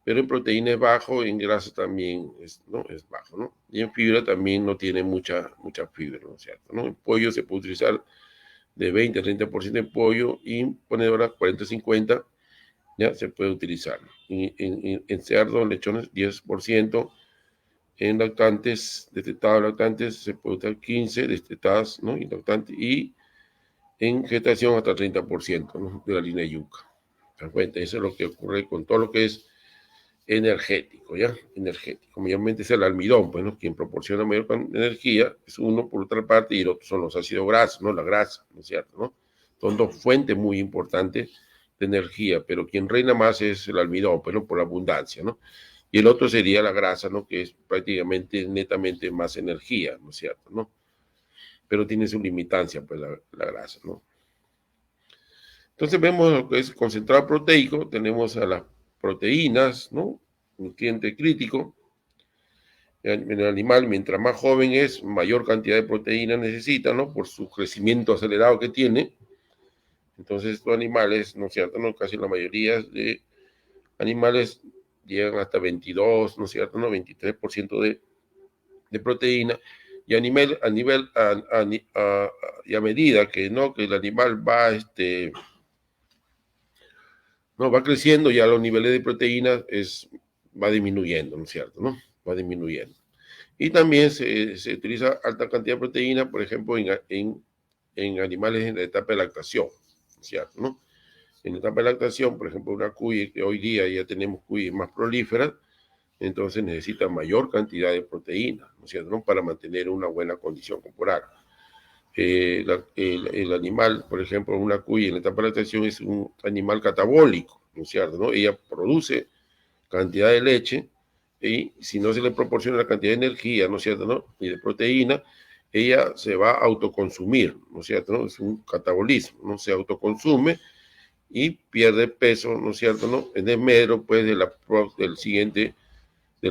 pero en proteína es bajo, en grasa también ¿no?, es bajo, ¿no? Y en fibra también no tiene mucha fibra, ¿no es cierto?, ¿no? En pollo se puede utilizar de 20 a 30% en pollo, y ponedora 40-50, ya se puede utilizar. En cerdo, lechones 10%, en lactantes, destetados lactantes, se puede usar 15 destetadas, ¿no?, y lactantes, y en gestación hasta 30%, ¿no?, de la harina de yuca. ¿Se dan cuenta? Eso es lo que ocurre con todo lo que es energético, ¿ya? Energético. Mayormente es el almidón, pues, ¿no?, quien proporciona mayor energía, es uno por otra parte, y el otro son los ácidos grasos, ¿no?, la grasa, ¿no es cierto?, ¿no? Son dos fuentes muy importantes de energía, pero quien reina más es el almidón, pues, ¿no?, por la abundancia, ¿no? Y el otro sería la grasa, ¿no?, que es prácticamente, netamente más energía, ¿no es cierto?, ¿no? Pero tiene su limitancia, pues, la grasa, ¿no? Entonces vemos lo que es concentrado proteico, tenemos a las proteínas, ¿no?, nutriente crítico. En el animal, mientras más joven es, mayor cantidad de proteína necesita, ¿no?, por su crecimiento acelerado que tiene. Entonces estos animales, ¿no es cierto?, ¿no?, casi la mayoría de animales llegan hasta 22, ¿no es cierto?, ¿no?, 23% de proteína. Y y a medida que, ¿no?, que el animal va no, va creciendo, ya los niveles de proteínas va disminuyendo, ¿no es cierto?, ¿no? Va disminuyendo. Y también se utiliza alta cantidad de proteína, por ejemplo, en animales en la etapa de lactación, ¿no es cierto?, ¿no? En la etapa de lactación, por ejemplo, una cuy, que hoy día ya tenemos cuyes más prolíferas, entonces necesita mayor cantidad de proteína, ¿no es cierto?, ¿no?, para mantener una buena condición corporal. El animal, por ejemplo, una cuy en la etapa de lactación es un animal catabólico, ¿no es cierto?, ¿no? Ella produce cantidad de leche, y si no se le proporciona la cantidad de energía, ¿no es cierto?, ¿no?, y de proteína, ella se va a autoconsumir, ¿no es cierto?, ¿no? Es un catabolismo, ¿no? Se autoconsume y pierde peso, ¿no es cierto?, ¿no?, en desmedro, pues, del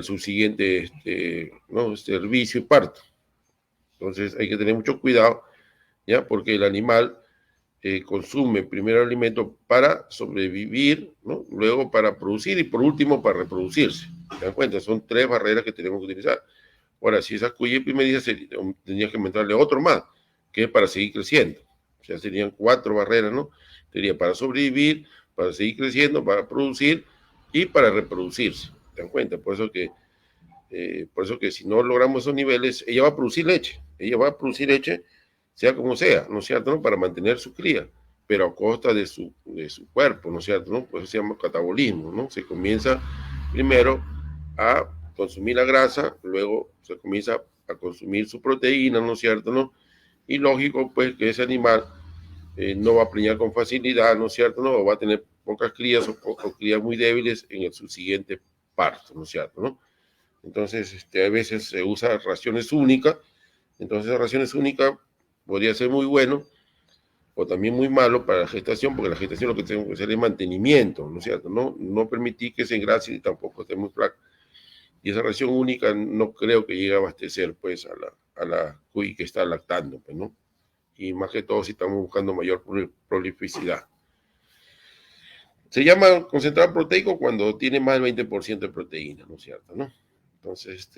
subsiguiente ¿no?, servicio y parto. Entonces hay que tener mucho cuidado, ¿ya?, porque el animal consume primero el alimento para sobrevivir, ¿no?, luego para producir y por último para reproducirse. ¿Se dan cuenta? Son 3 barreras que tenemos que utilizar. Ahora, si esa cuya primeriza, tendría que inventarle otro más, que es para seguir creciendo. O sea, serían 4 barreras, ¿no? Sería para sobrevivir, para seguir creciendo, para producir y para reproducirse. ¿Se dan cuenta? Por eso que si no logramos esos niveles, ella va a producir leche. Ella va a producir leche, sea como sea, ¿no es cierto?, ¿no?, para mantener su cría, pero a costa de su cuerpo, ¿no es cierto?, ¿no? Pues se llama catabolismo, ¿no? Se comienza primero a consumir la grasa, luego se comienza a consumir su proteína, ¿no es cierto?, ¿no? Y lógico, pues, que ese animal no va a preñar con facilidad, ¿no es cierto?, ¿no? O va a tener pocas crías o crías muy débiles en el subsiguiente parto, ¿no es cierto?, ¿no? Entonces, a veces se usa raciones únicas. Entonces, raciones únicas podría ser muy bueno o también muy malo para la gestación, porque la gestación lo que tenemos que hacer es mantenimiento, ¿no es cierto?, no permitir que se engrase y tampoco esté muy flaca. Y esa ración única no creo que llegue a abastecer, pues, a la cuy que está lactando, pues, ¿no? Y más que todo si estamos buscando mayor prolificidad. Se llama concentrado proteico cuando tiene más del 20% de proteína, ¿no es cierto?, ¿no? Entonces,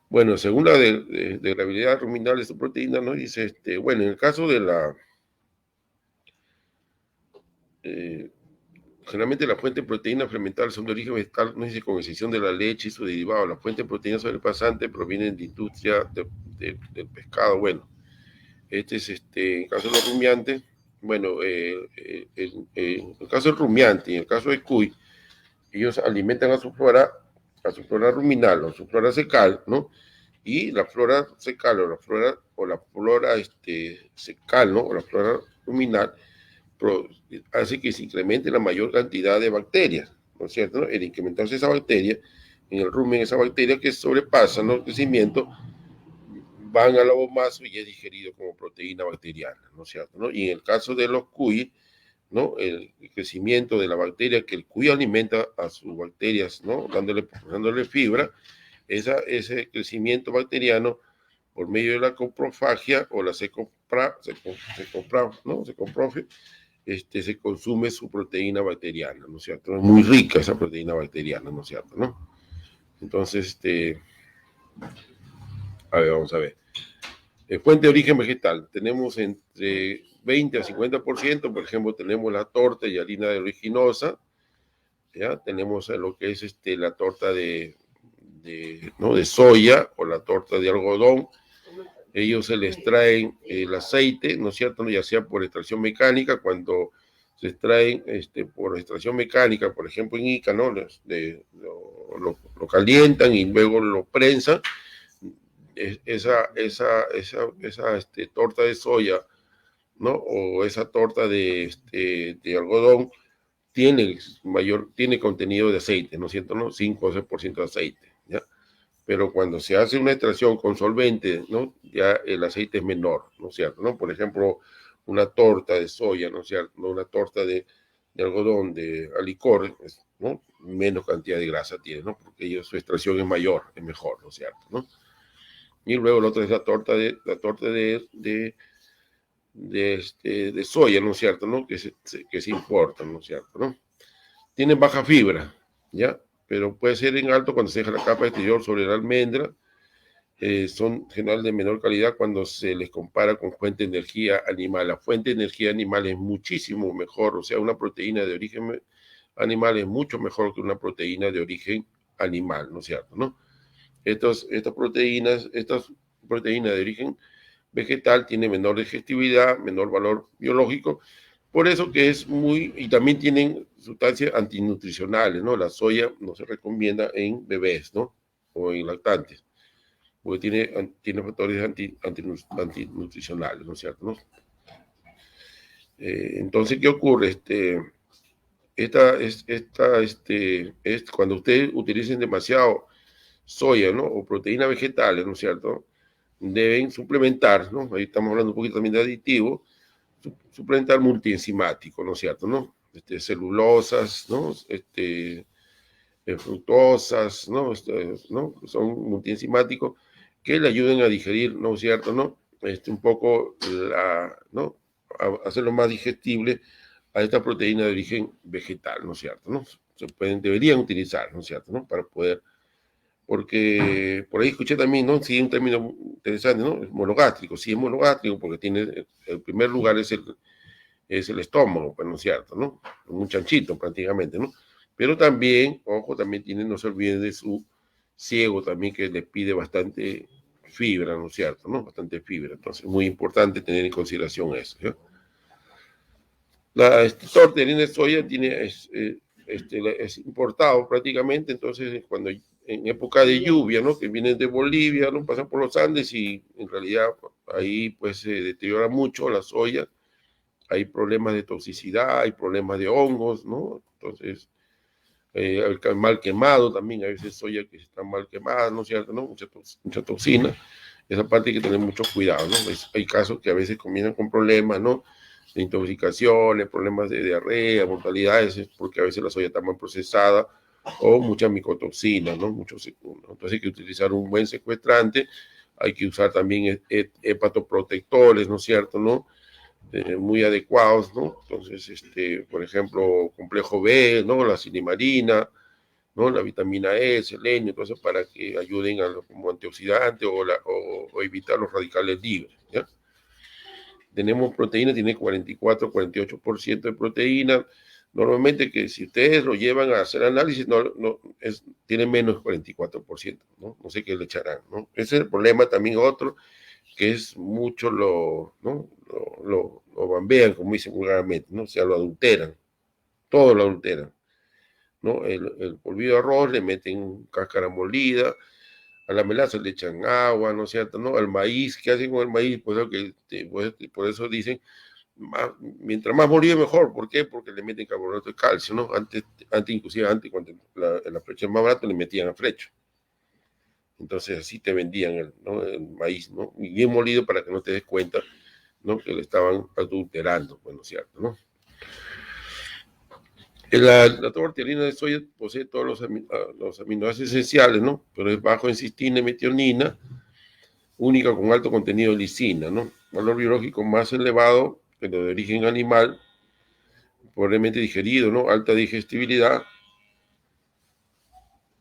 bueno, según la de la habilidad ruminal de su proteína, ¿no? Dice, bueno, en el caso de generalmente la fuente de proteína fermental son de origen vegetal, no dice con excepción de la leche y su derivado. La fuente de proteína sobrepasante proviene de industria del pescado. Bueno, es en el caso de los rumiantes, bueno, en el caso del rumiante y en el caso de cuy, ellos alimentan a su flora ruminal o su flora secal, ¿no? Y la flora secal o la flora secal, ¿no?, o la flora ruminal hace que se incremente la mayor cantidad de bacterias, ¿no es cierto?, ¿no? El incrementarse esa bacteria en el rumen, esa bacteria que sobrepasa, ¿no?, el crecimiento, van al abomazo y es digerido como proteína bacteriana, ¿no es cierto? ¿No? Y en el caso de los cuy, ¿no? El crecimiento de la bacteria, que el cuy alimenta a sus bacterias, ¿no? Dándole fibra, ese crecimiento bacteriano por medio de la coprofagia o la ¿no? Secoprofe, se consume su proteína bacteriana, ¿no es cierto? Es muy rica esa proteína bacteriana, ¿no es cierto? ¿No? Entonces, a ver, vamos a ver. Fuente de origen vegetal, tenemos entre 20 a 50%, por ejemplo, tenemos la torta y harina de oleaginosa, ¿ya? Tenemos lo que es la torta ¿no? de soya o la torta de algodón. Ellos se les extraen el aceite, ¿no es cierto? Ya sea por extracción mecánica, cuando se extraen por extracción mecánica, por ejemplo en Ica, ¿no? Lo calientan y luego lo prensan. Esa torta de soya, ¿no? O esa torta de algodón tiene contenido de aceite, ¿no es cierto? ¿No? 5 o 6% de aceite, ¿ya? Pero cuando se hace una extracción con solvente, ¿no? Ya el aceite es menor, ¿no es cierto? ¿No? Por ejemplo, una torta de soya, ¿no es cierto? ¿No? Una torta de algodón, de alicor, ¿no? Menos cantidad de grasa tiene, ¿no? Porque su extracción es mayor, es mejor, ¿no es cierto? ¿No? Y luego la otra es la torta de soya, ¿no es cierto? ¿No? Que se importa, ¿no es cierto? ¿No? Tienen baja fibra, ¿ya? Pero puede ser en alto cuando se deja la capa exterior sobre la almendra. Son general de menor calidad cuando se les compara con fuente de energía animal. La fuente de energía animal es muchísimo mejor, o sea, una proteína de origen animal es mucho mejor que una proteína de origen animal, ¿no es cierto? ¿No? Estas proteínas de origen vegetal tienen menor digestibilidad, menor valor biológico, por eso que y también tienen sustancias antinutricionales, ¿no? La soya no se recomienda en bebés, ¿no? O en lactantes, porque tiene factores antinutricionales, ¿no es cierto? ¿No? Entonces, ¿qué ocurre? Cuando ustedes utilicen demasiado soya, ¿no? O proteínas vegetales, ¿no es cierto? Deben suplementar, ¿no? Ahí estamos hablando un poquito también de aditivos, suplementar multienzimático, ¿no es cierto? ¿No? Celulosas, ¿no? Fructosas, ¿no? ¿No? Son multienzimáticos que le ayuden a digerir, ¿no es cierto? ¿No? Un poco, ¿no? A hacerlo más digestible a esta proteína de origen vegetal, ¿no es cierto? ¿No? Deberían utilizar, ¿no es cierto? ¿No? Para poder, porque por ahí escuché también, ¿no? Sí, un término interesante, ¿no? Es monogástrico, sí es monogástrico porque tiene, el primer lugar es el estómago, pues, ¿no es cierto? ¿No? Un chanchito prácticamente, ¿no? Pero también, ojo, también tiene, no se olviden de su ciego también, que le pide bastante fibra, ¿no es cierto? ¿No? Bastante fibra. Entonces, muy importante tener en consideración eso, ¿sí? La torta de harina de soya es importado prácticamente, entonces cuando en época de lluvia, ¿no? Que vienen de Bolivia, ¿no? Pasan por los Andes y en realidad ahí pues se deteriora mucho la soya, hay problemas de toxicidad, hay problemas de hongos, ¿no? Entonces, el mal quemado también, a veces soya que está mal quemada, ¿no es cierto? ¿No? Mucha toxina, esa parte hay que tener mucho cuidado, ¿no? Hay casos que a veces comienzan con problemas, ¿no? De intoxicaciones, problemas de diarrea, mortalidades, porque a veces la soya está mal procesada o mucha micotoxina, ¿no? Entonces hay que utilizar un buen secuestrante, hay que usar también hepatoprotectores, ¿no es cierto? ¿No? Muy adecuados, ¿no? Entonces, por ejemplo, complejo B, ¿no? La silimarina, ¿no? La vitamina E, selenio, entonces para que ayuden como antioxidante o evitar los radicales libres, ¿ya? Tenemos proteína, tiene 44, 48% de proteína. Normalmente que si ustedes lo llevan a hacer análisis, tiene menos 44%, ¿no? No sé qué le echarán, ¿no? Ese es el problema también otro, que es mucho ¿no? lo bambean, como dicen vulgarmente, ¿no? O sea, lo adulteran, todo lo adulteran, ¿no? El polvillo de arroz le meten cáscara molida, a la melaza le echan agua, ¿no es cierto? ¿No? Al maíz, ¿qué hacen con el maíz? Por eso dicen, mientras más molido mejor, ¿por qué? Porque le meten carbonato de calcio, ¿no? Inclusive antes cuando la flecha es más barata le metían a flecha. Entonces así te vendían el maíz, ¿no? Y bien molido para que no te des cuenta, ¿no? Que le estaban adulterando, bueno, cierto, ¿no? La tortellina de soya posee todos los aminoácidos esenciales, ¿no? Pero es bajo en cistina y metionina, única con alto contenido de lisina, ¿no? Valor biológico más elevado que lo de origen animal, probablemente digerido, ¿no? Alta digestibilidad,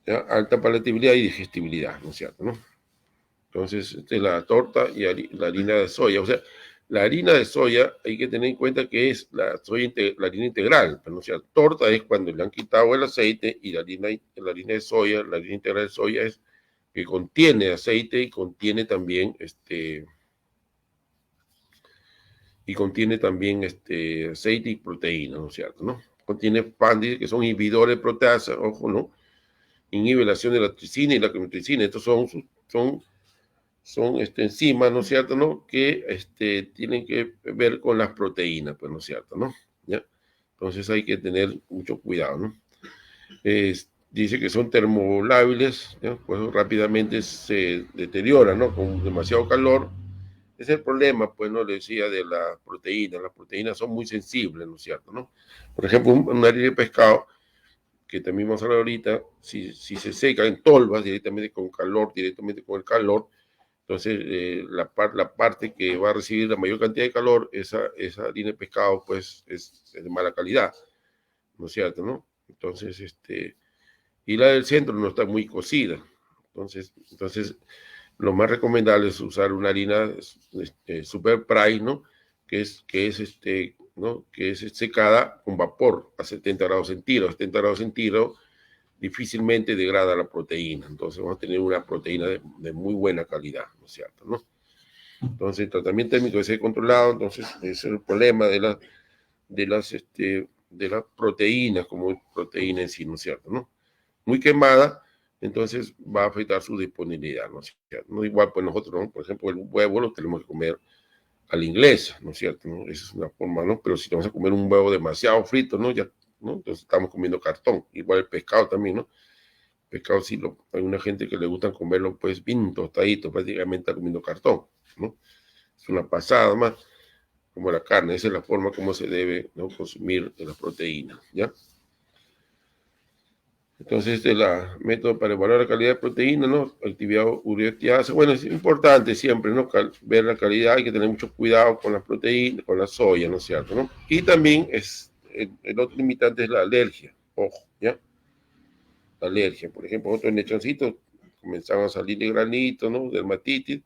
¿ya? Alta palatabilidad y digestibilidad, ¿no es cierto, no? Entonces, esta es la torta y la harina de soya. O sea, la harina de soya hay que tener en cuenta que es la harina integral. Pero, o sea, torta es cuando le han quitado el aceite y la harina de soya, la harina integral de soya es que contiene aceite y contiene también aceite y proteína, ¿no es cierto? ¿No? Contiene pan, que son inhibidores de proteasa, ojo, ¿no? Inhibe la acción de la tricina y la criotricina. Estos son enzimas, ¿no es cierto?, ¿no? Que tienen que ver con las proteínas, pues, ¿no es cierto?, ¿no? ¿Ya? Entonces hay que tener mucho cuidado, ¿no? Dice que son termolábiles, ¿ya? Pues rápidamente se deterioran, ¿no? Con demasiado calor. Es el problema, pues, no le decía, de las proteínas. Las proteínas son muy sensibles, ¿no es cierto?, ¿no? Por ejemplo, una harina de pescado, que también vamos a hablar ahorita, si se seca en tolvas directamente con calor, directamente con el calor, entonces la parte que va a recibir la mayor cantidad de calor, esa harina de pescado, pues es de mala calidad, ¿no es cierto, no? Entonces, y la del centro no está muy cocida. Entonces lo más recomendable es usar una harina super price, ¿no? Que es ¿no? Que es secada con vapor a 70 grados centígrados. 70 grados centígrados difícilmente degrada la proteína. Entonces vamos a tener una proteína de muy buena calidad, ¿no es cierto, no? Entonces el tratamiento térmico debe ser controlado. Entonces ese es el problema de las proteínas, como proteína en sí, ¿no es cierto, no? Muy quemada, entonces va a afectar su disponibilidad, ¿no es cierto? No igual, pues nosotros, ¿no? Por ejemplo, el huevo lo tenemos que comer a la inglesa, ¿no es cierto? ¿No? Esa es una forma, ¿no? Pero si vamos a comer un huevo demasiado frito, ¿no? Ya, ¿no? Entonces estamos comiendo cartón. Igual el pescado también, ¿no? El pescado sí, hay una gente que le gusta comerlo pues bien tostadito, prácticamente está comiendo cartón, ¿no? Es una pasada más, como la carne. Esa es la forma como se debe, ¿no? Consumir la proteína, ¿ya? Entonces, este es el método para evaluar la calidad de proteína, ¿no? Actividad ureatiasa. Bueno, es importante siempre, ¿no? Ver la calidad, hay que tener mucho cuidado con las proteínas, con la soya, ¿no es cierto, no? Y también el otro limitante es la alergia, ojo, ¿ya? La alergia, por ejemplo, otros lechoncitos comenzaban a salir de granito, ¿no? Dermatitis.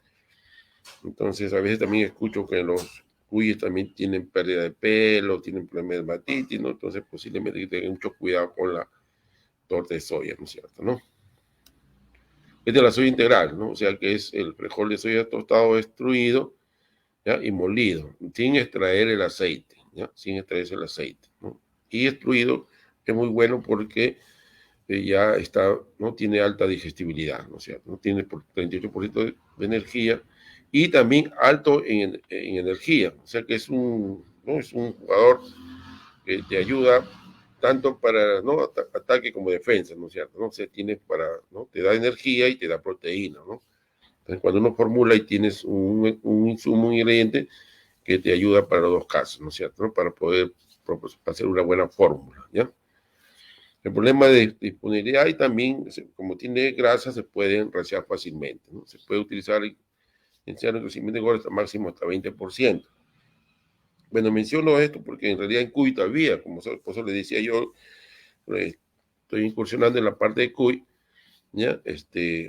Entonces, a veces también escucho que los cuyes también tienen pérdida de pelo, tienen problemas de dermatitis, ¿no? Entonces, posiblemente hay que tener mucho cuidado con la torta de soya, ¿no es cierto, no? Es de la soya integral, ¿no? O sea, que es el frijol de soya tostado, destruido, ¿ya? Y molido, sin extraer el aceite, ¿ya? Sin extraerse el aceite, ¿no? Y extruido es muy bueno porque ya está, ¿no? Tiene alta digestibilidad, ¿no es cierto? ¿No? Tiene por 38% de energía y también alto en energía, o sea que ¿no? Es un jugador que te ayuda tanto para, ¿no? Ataque como defensa, ¿no es cierto? ¿No? O sea, ¿no? Te da energía y te da proteína, ¿no? Entonces, cuando uno formula y tienes un insumo, un ingrediente que te ayuda para los dos casos, ¿no es cierto? ¿No? Para poder hacer una buena fórmula, ¿ya? El problema de disponibilidad y también, como tiene grasa, se pueden rociar fácilmente, ¿no? Se puede utilizar en el crecimiento de gordo hasta máximo hasta 20%. Bueno, menciono esto porque en realidad en Cuy todavía, como por eso le decía yo, estoy incursionando en la parte de Cuy, ¿ya?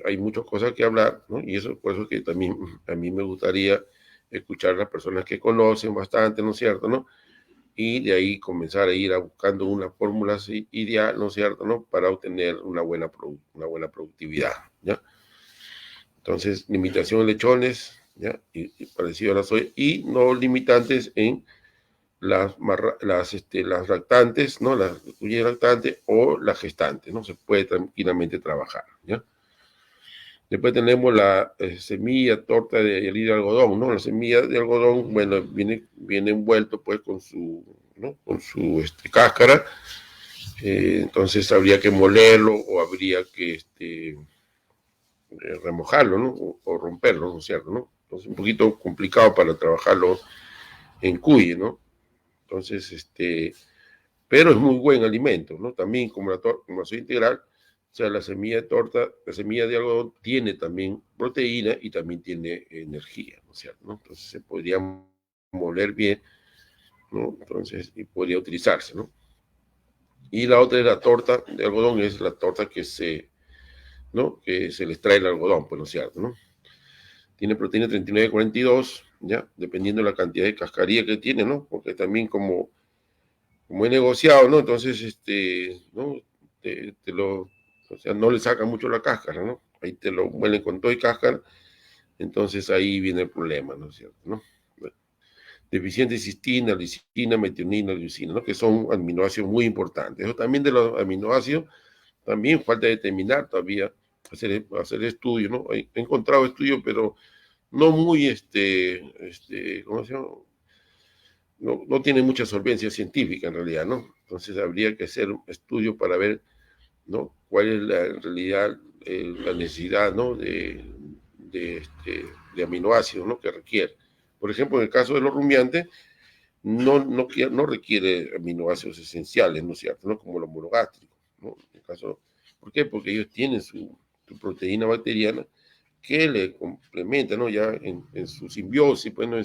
Hay muchas cosas que hablar, ¿no? Y eso por eso que también a mí me gustaría escuchar a las personas que conocen bastante, ¿no es cierto, no? Y de ahí comenzar a ir buscando una fórmula ideal, ¿no es cierto?, ¿no? Para obtener una buena productividad, ¿ya? Entonces, limitación de lechones, ¿ya? Y parecido a la soya, y no limitantes en las lactantes, ¿no? Las lactantes o las gestantes, ¿no? Se puede tranquilamente trabajar, ¿ya? Después tenemos la semilla torta de harina de algodón, ¿no? La semilla de algodón, bueno, viene envuelto pues con su, ¿no? Con su cáscara. Entonces habría que molerlo o habría que remojarlo, ¿no? O romperlo, ¿no es cierto? ¿No? Entonces, un poquito complicado para trabajarlo en cuy, ¿no? Entonces, pero es muy buen alimento, ¿no? También como la soya integral, o sea, la semilla de torta, la semilla de algodón tiene también proteína y también tiene energía, ¿no es cierto? ¿No? Entonces se podría moler bien, ¿no? Entonces, y podría utilizarse, ¿no? Y la otra es la torta de algodón, es la torta ¿no? Que se le extrae el algodón, pues, ¿no es cierto? ¿No? Tiene proteína 39-42, ¿ya? Dependiendo de la cantidad de cascarilla que tiene, ¿no? Porque también como he negociado, ¿no? Entonces, ¿no? O sea, no le saca mucho la cáscara, ¿no? Ahí te lo muelen con todo y cáscara, entonces ahí viene el problema, ¿no es cierto? ¿No? Bueno, deficiente de cistina, lisina, metionina, leucina, ¿no? Que son aminoácidos muy importantes. Eso también de los aminoácidos, también falta determinar todavía, hacer estudios, ¿no? He encontrado estudios, pero no muy, ¿cómo se llama? No tiene mucha solvencia científica en realidad, ¿no? Entonces habría que hacer un estudio para ver, ¿no? Cuál es en realidad la necesidad, ¿no? De aminoácidos, ¿no? Que requiere. Por ejemplo, en el caso de los rumiantes, no requiere aminoácidos esenciales, ¿no es cierto? ¿No? Como los monogástricos, ¿no? En el caso, ¿por qué? Porque ellos tienen su proteína bacteriana que le complementa, ¿no? Ya en su simbiosis, pues, ¿no?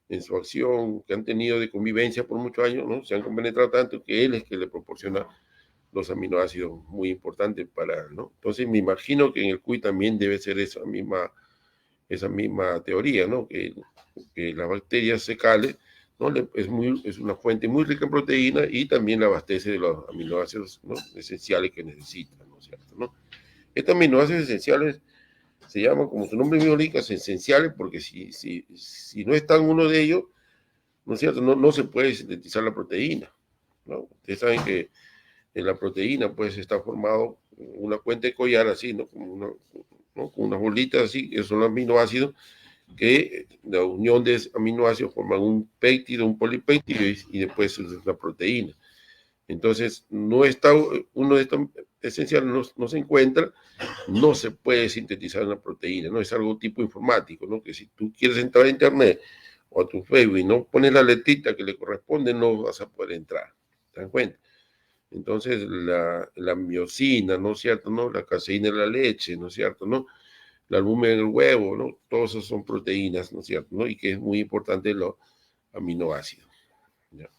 En su acción que han tenido de convivencia por muchos años, ¿no? Se han compenetrado tanto que él es que le proporciona los aminoácidos muy importantes para, ¿no? Entonces me imagino que en el cuy también debe ser esa misma teoría, ¿no? Que las bacterias secales, ¿no? Es una fuente muy rica en proteína y también la abastece de los aminoácidos, ¿no? Esenciales que necesitan, ¿no es cierto? ¿No? Estos aminoácidos esenciales se llaman, como su nombre mismo indica, esenciales, porque si no está uno de ellos, ¿no es cierto? No se puede sintetizar la proteína, ¿no? Ustedes saben que en la proteína, pues, está formado una cuenta de collar así, ¿no? ¿no? Con unas bolitas así, que son aminoácidos, que la unión de aminoácidos forman un péptido, un polipéptido, y después es la proteína. Entonces, no está uno de estos esenciales, no se encuentra, no se puede sintetizar una proteína, ¿no? Es algo tipo informático, ¿no? Que si tú quieres entrar a internet o a tu Facebook y no pones la letrita que le corresponde, no vas a poder entrar. ¿Te das cuenta? Entonces, la miosina, ¿no es cierto? ¿No? La caseína en la leche, ¿no es cierto? ¿No? La albúmina en el huevo, ¿no? Todos esos son proteínas, ¿no es cierto? ¿No? Y que es muy importante los aminoácidos. ¿Ya?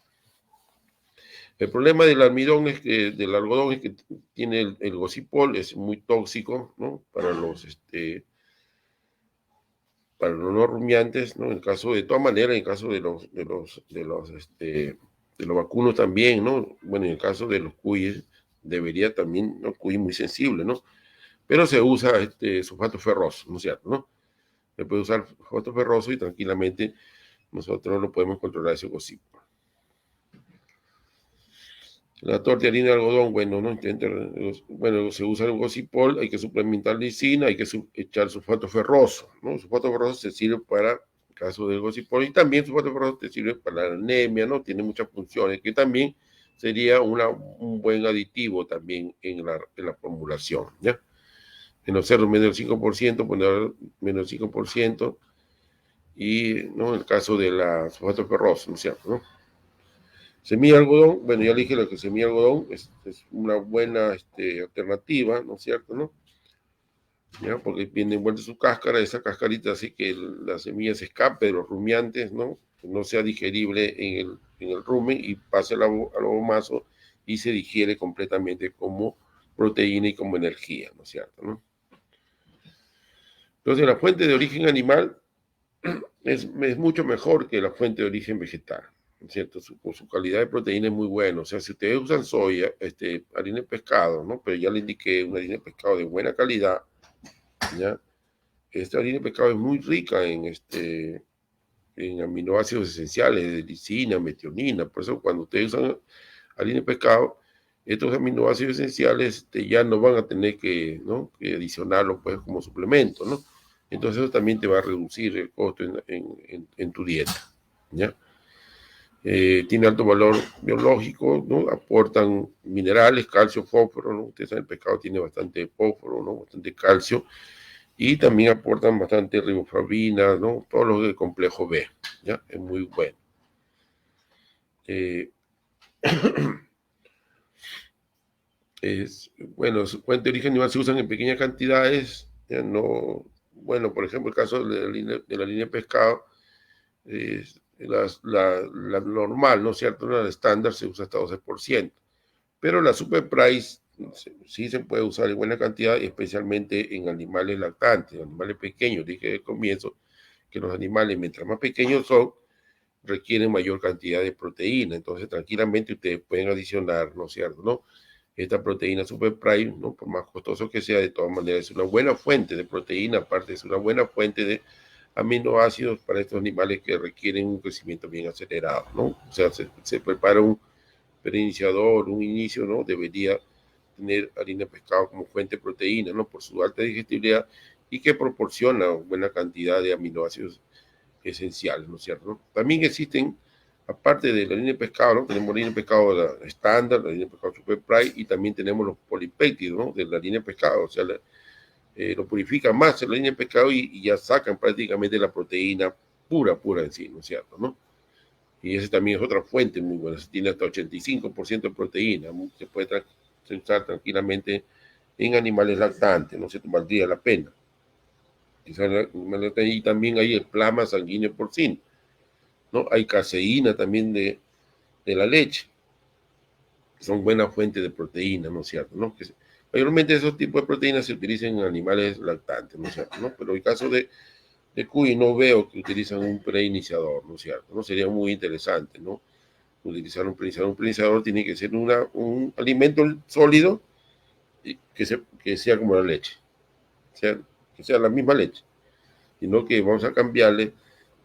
El problema del del algodón es que tiene el gocipol, es muy tóxico, ¿no? Para los no rumiantes, ¿no? En el caso, de todas maneras, en el caso de los vacunos también, ¿no? Bueno, en el caso de los cuyes, debería también, ¿no? Cuy muy sensible, ¿no? Pero se usa sulfato ferroso, ¿no es cierto? ¿No? Se puede usar sulfato ferroso y tranquilamente nosotros lo podemos controlar ese gocipo. La torta de harina de algodón, bueno, ¿no? Bueno, se usa el gocipol, hay que suplementar lisina, hay que echar sulfato ferroso, ¿no? El sulfato ferroso se sirve para el caso del gocipol y también el sulfato ferroso te sirve para la anemia, ¿no? Tiene muchas funciones, que también sería un buen aditivo también en la formulación, ¿ya? En los cerdos menos del 5%, poner menos del 5%, y, ¿no? En el caso de la sulfato ferroso, ¿no es cierto? ¿No? Semilla de algodón, bueno, ya le dije que semilla de algodón es una buena alternativa, ¿no es cierto? ¿No? ¿Ya? Porque viene envuelta su cáscara, esa cascarita hace que la semilla se escape de los rumiantes, ¿no? Que no sea digerible en el rumen y pase al abomazo y se digiere completamente como proteína y como energía, ¿no es cierto? ¿No? Entonces, la fuente de origen animal es mucho mejor que la fuente de origen vegetal, ¿no es cierto? Su calidad de proteína es muy buena. O sea, si ustedes usan soya, harina de pescado, ¿no? Pero ya le indiqué una harina de pescado de buena calidad, ¿ya? Esta harina de pescado es muy rica en aminoácidos esenciales, de lisina, metionina. Por eso cuando ustedes usan harina de pescado, estos aminoácidos esenciales ya no van a tener que, ¿no? que adicionarlos pues, como suplemento, ¿no? Entonces eso también te va a reducir el costo en tu dieta, ¿ya? Tiene alto valor biológico, ¿no? Aportan minerales, calcio, fósforo, ¿no? Ustedes saben, el pescado tiene bastante fósforo, ¿no? Bastante calcio, y también aportan bastante riboflavina, ¿no? Todo lo del complejo B, ¿ya? Es muy bueno. Bueno, su fuente de origen animal se usan en pequeñas cantidades, ya no, bueno, por ejemplo, el caso de la línea de pescado, la normal, ¿no es cierto? La estándar se usa hasta 12%, pero la super price sí se puede usar en buena cantidad, especialmente en animales lactantes, animales pequeños. Dije al comienzo que los animales, mientras más pequeños son, requieren mayor cantidad de proteína, entonces tranquilamente ustedes pueden adicionar, ¿no es cierto? ¿No? Esta proteína Super Prime, ¿no? Por más costoso que sea, de todas maneras es una buena fuente de proteína, aparte es una buena fuente de aminoácidos para estos animales que requieren un crecimiento bien acelerado, ¿no? O sea, se prepara un preiniciador, un inicio, ¿no? Debería tener harina de pescado como fuente de proteína, ¿no? Por su alta digestibilidad y que proporciona buena cantidad de aminoácidos esenciales, ¿no es cierto? ¿No? También existen, aparte de la harina de pescado, ¿no? Tenemos la harina de pescado estándar, la harina de pescado super prime, y también tenemos los polipéptidos, ¿no? De la harina de pescado, o sea, lo purifican más en la harina de pescado y ya sacan prácticamente la proteína pura en sí, ¿no es cierto? ¿No? Y esa también es otra fuente muy buena, tiene hasta 85% de proteína, se puede usar tranquilamente en animales lactantes, no se valdría la pena. Y también hay el plasma sanguíneo porcino, ¿no? Hay caseína también de la leche, que son buenas fuentes de proteína, ¿no es cierto? ¿No? Mayormente esos tipos de proteínas se utilizan en animales lactantes, ¿no es cierto? ¿No? Pero en el caso de cuy no veo que utilizan un preiniciador, ¿no es cierto? ¿No? Sería muy interesante, ¿no? Utilizar un preiniciador. Un preiniciador tiene que ser un alimento sólido que sea como la leche, que sea la misma leche, sino que vamos a cambiarle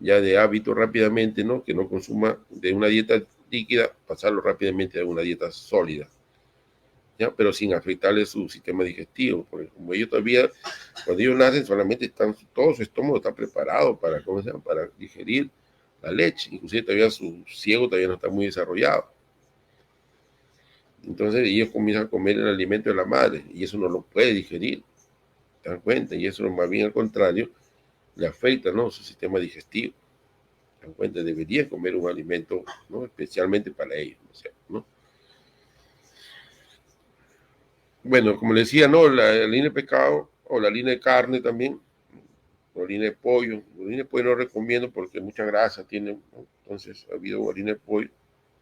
ya de hábito rápidamente, ¿no? Que no consuma de una dieta líquida, pasarlo rápidamente a una dieta sólida, ¿ya? Pero sin afectarle su sistema digestivo, porque como ellos todavía, cuando ellos nacen, solamente todo su estómago está preparado para, ¿cómo se llama? Para digerir la leche, inclusive todavía su ciego todavía no está muy desarrollado. Entonces ellos comienzan a comer el alimento de la madre y eso no lo puede digerir, ¿te das cuenta? Y eso más bien al contrario le afecta, ¿no? Su sistema digestivo. ¿Te das cuenta? Deberían comer un alimento, ¿no? Especialmente para ellos, ¿no? Bueno, como le decía, ¿no? La línea de pescado o la línea de carne también, o la línea de pollo. La línea de pollo no recomiendo porque mucha grasa tiene, ¿no? Entonces ha habido harina de pollo,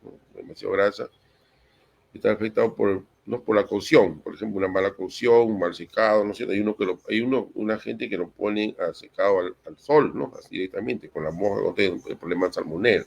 ¿no? Demasiada grasa. Está afectado no por la cocción, por ejemplo, una mala cocción, un mal secado, no sé, una gente que lo pone a secado al sol, ¿no? Así directamente, con la moja, no tiene el problema de salmonela.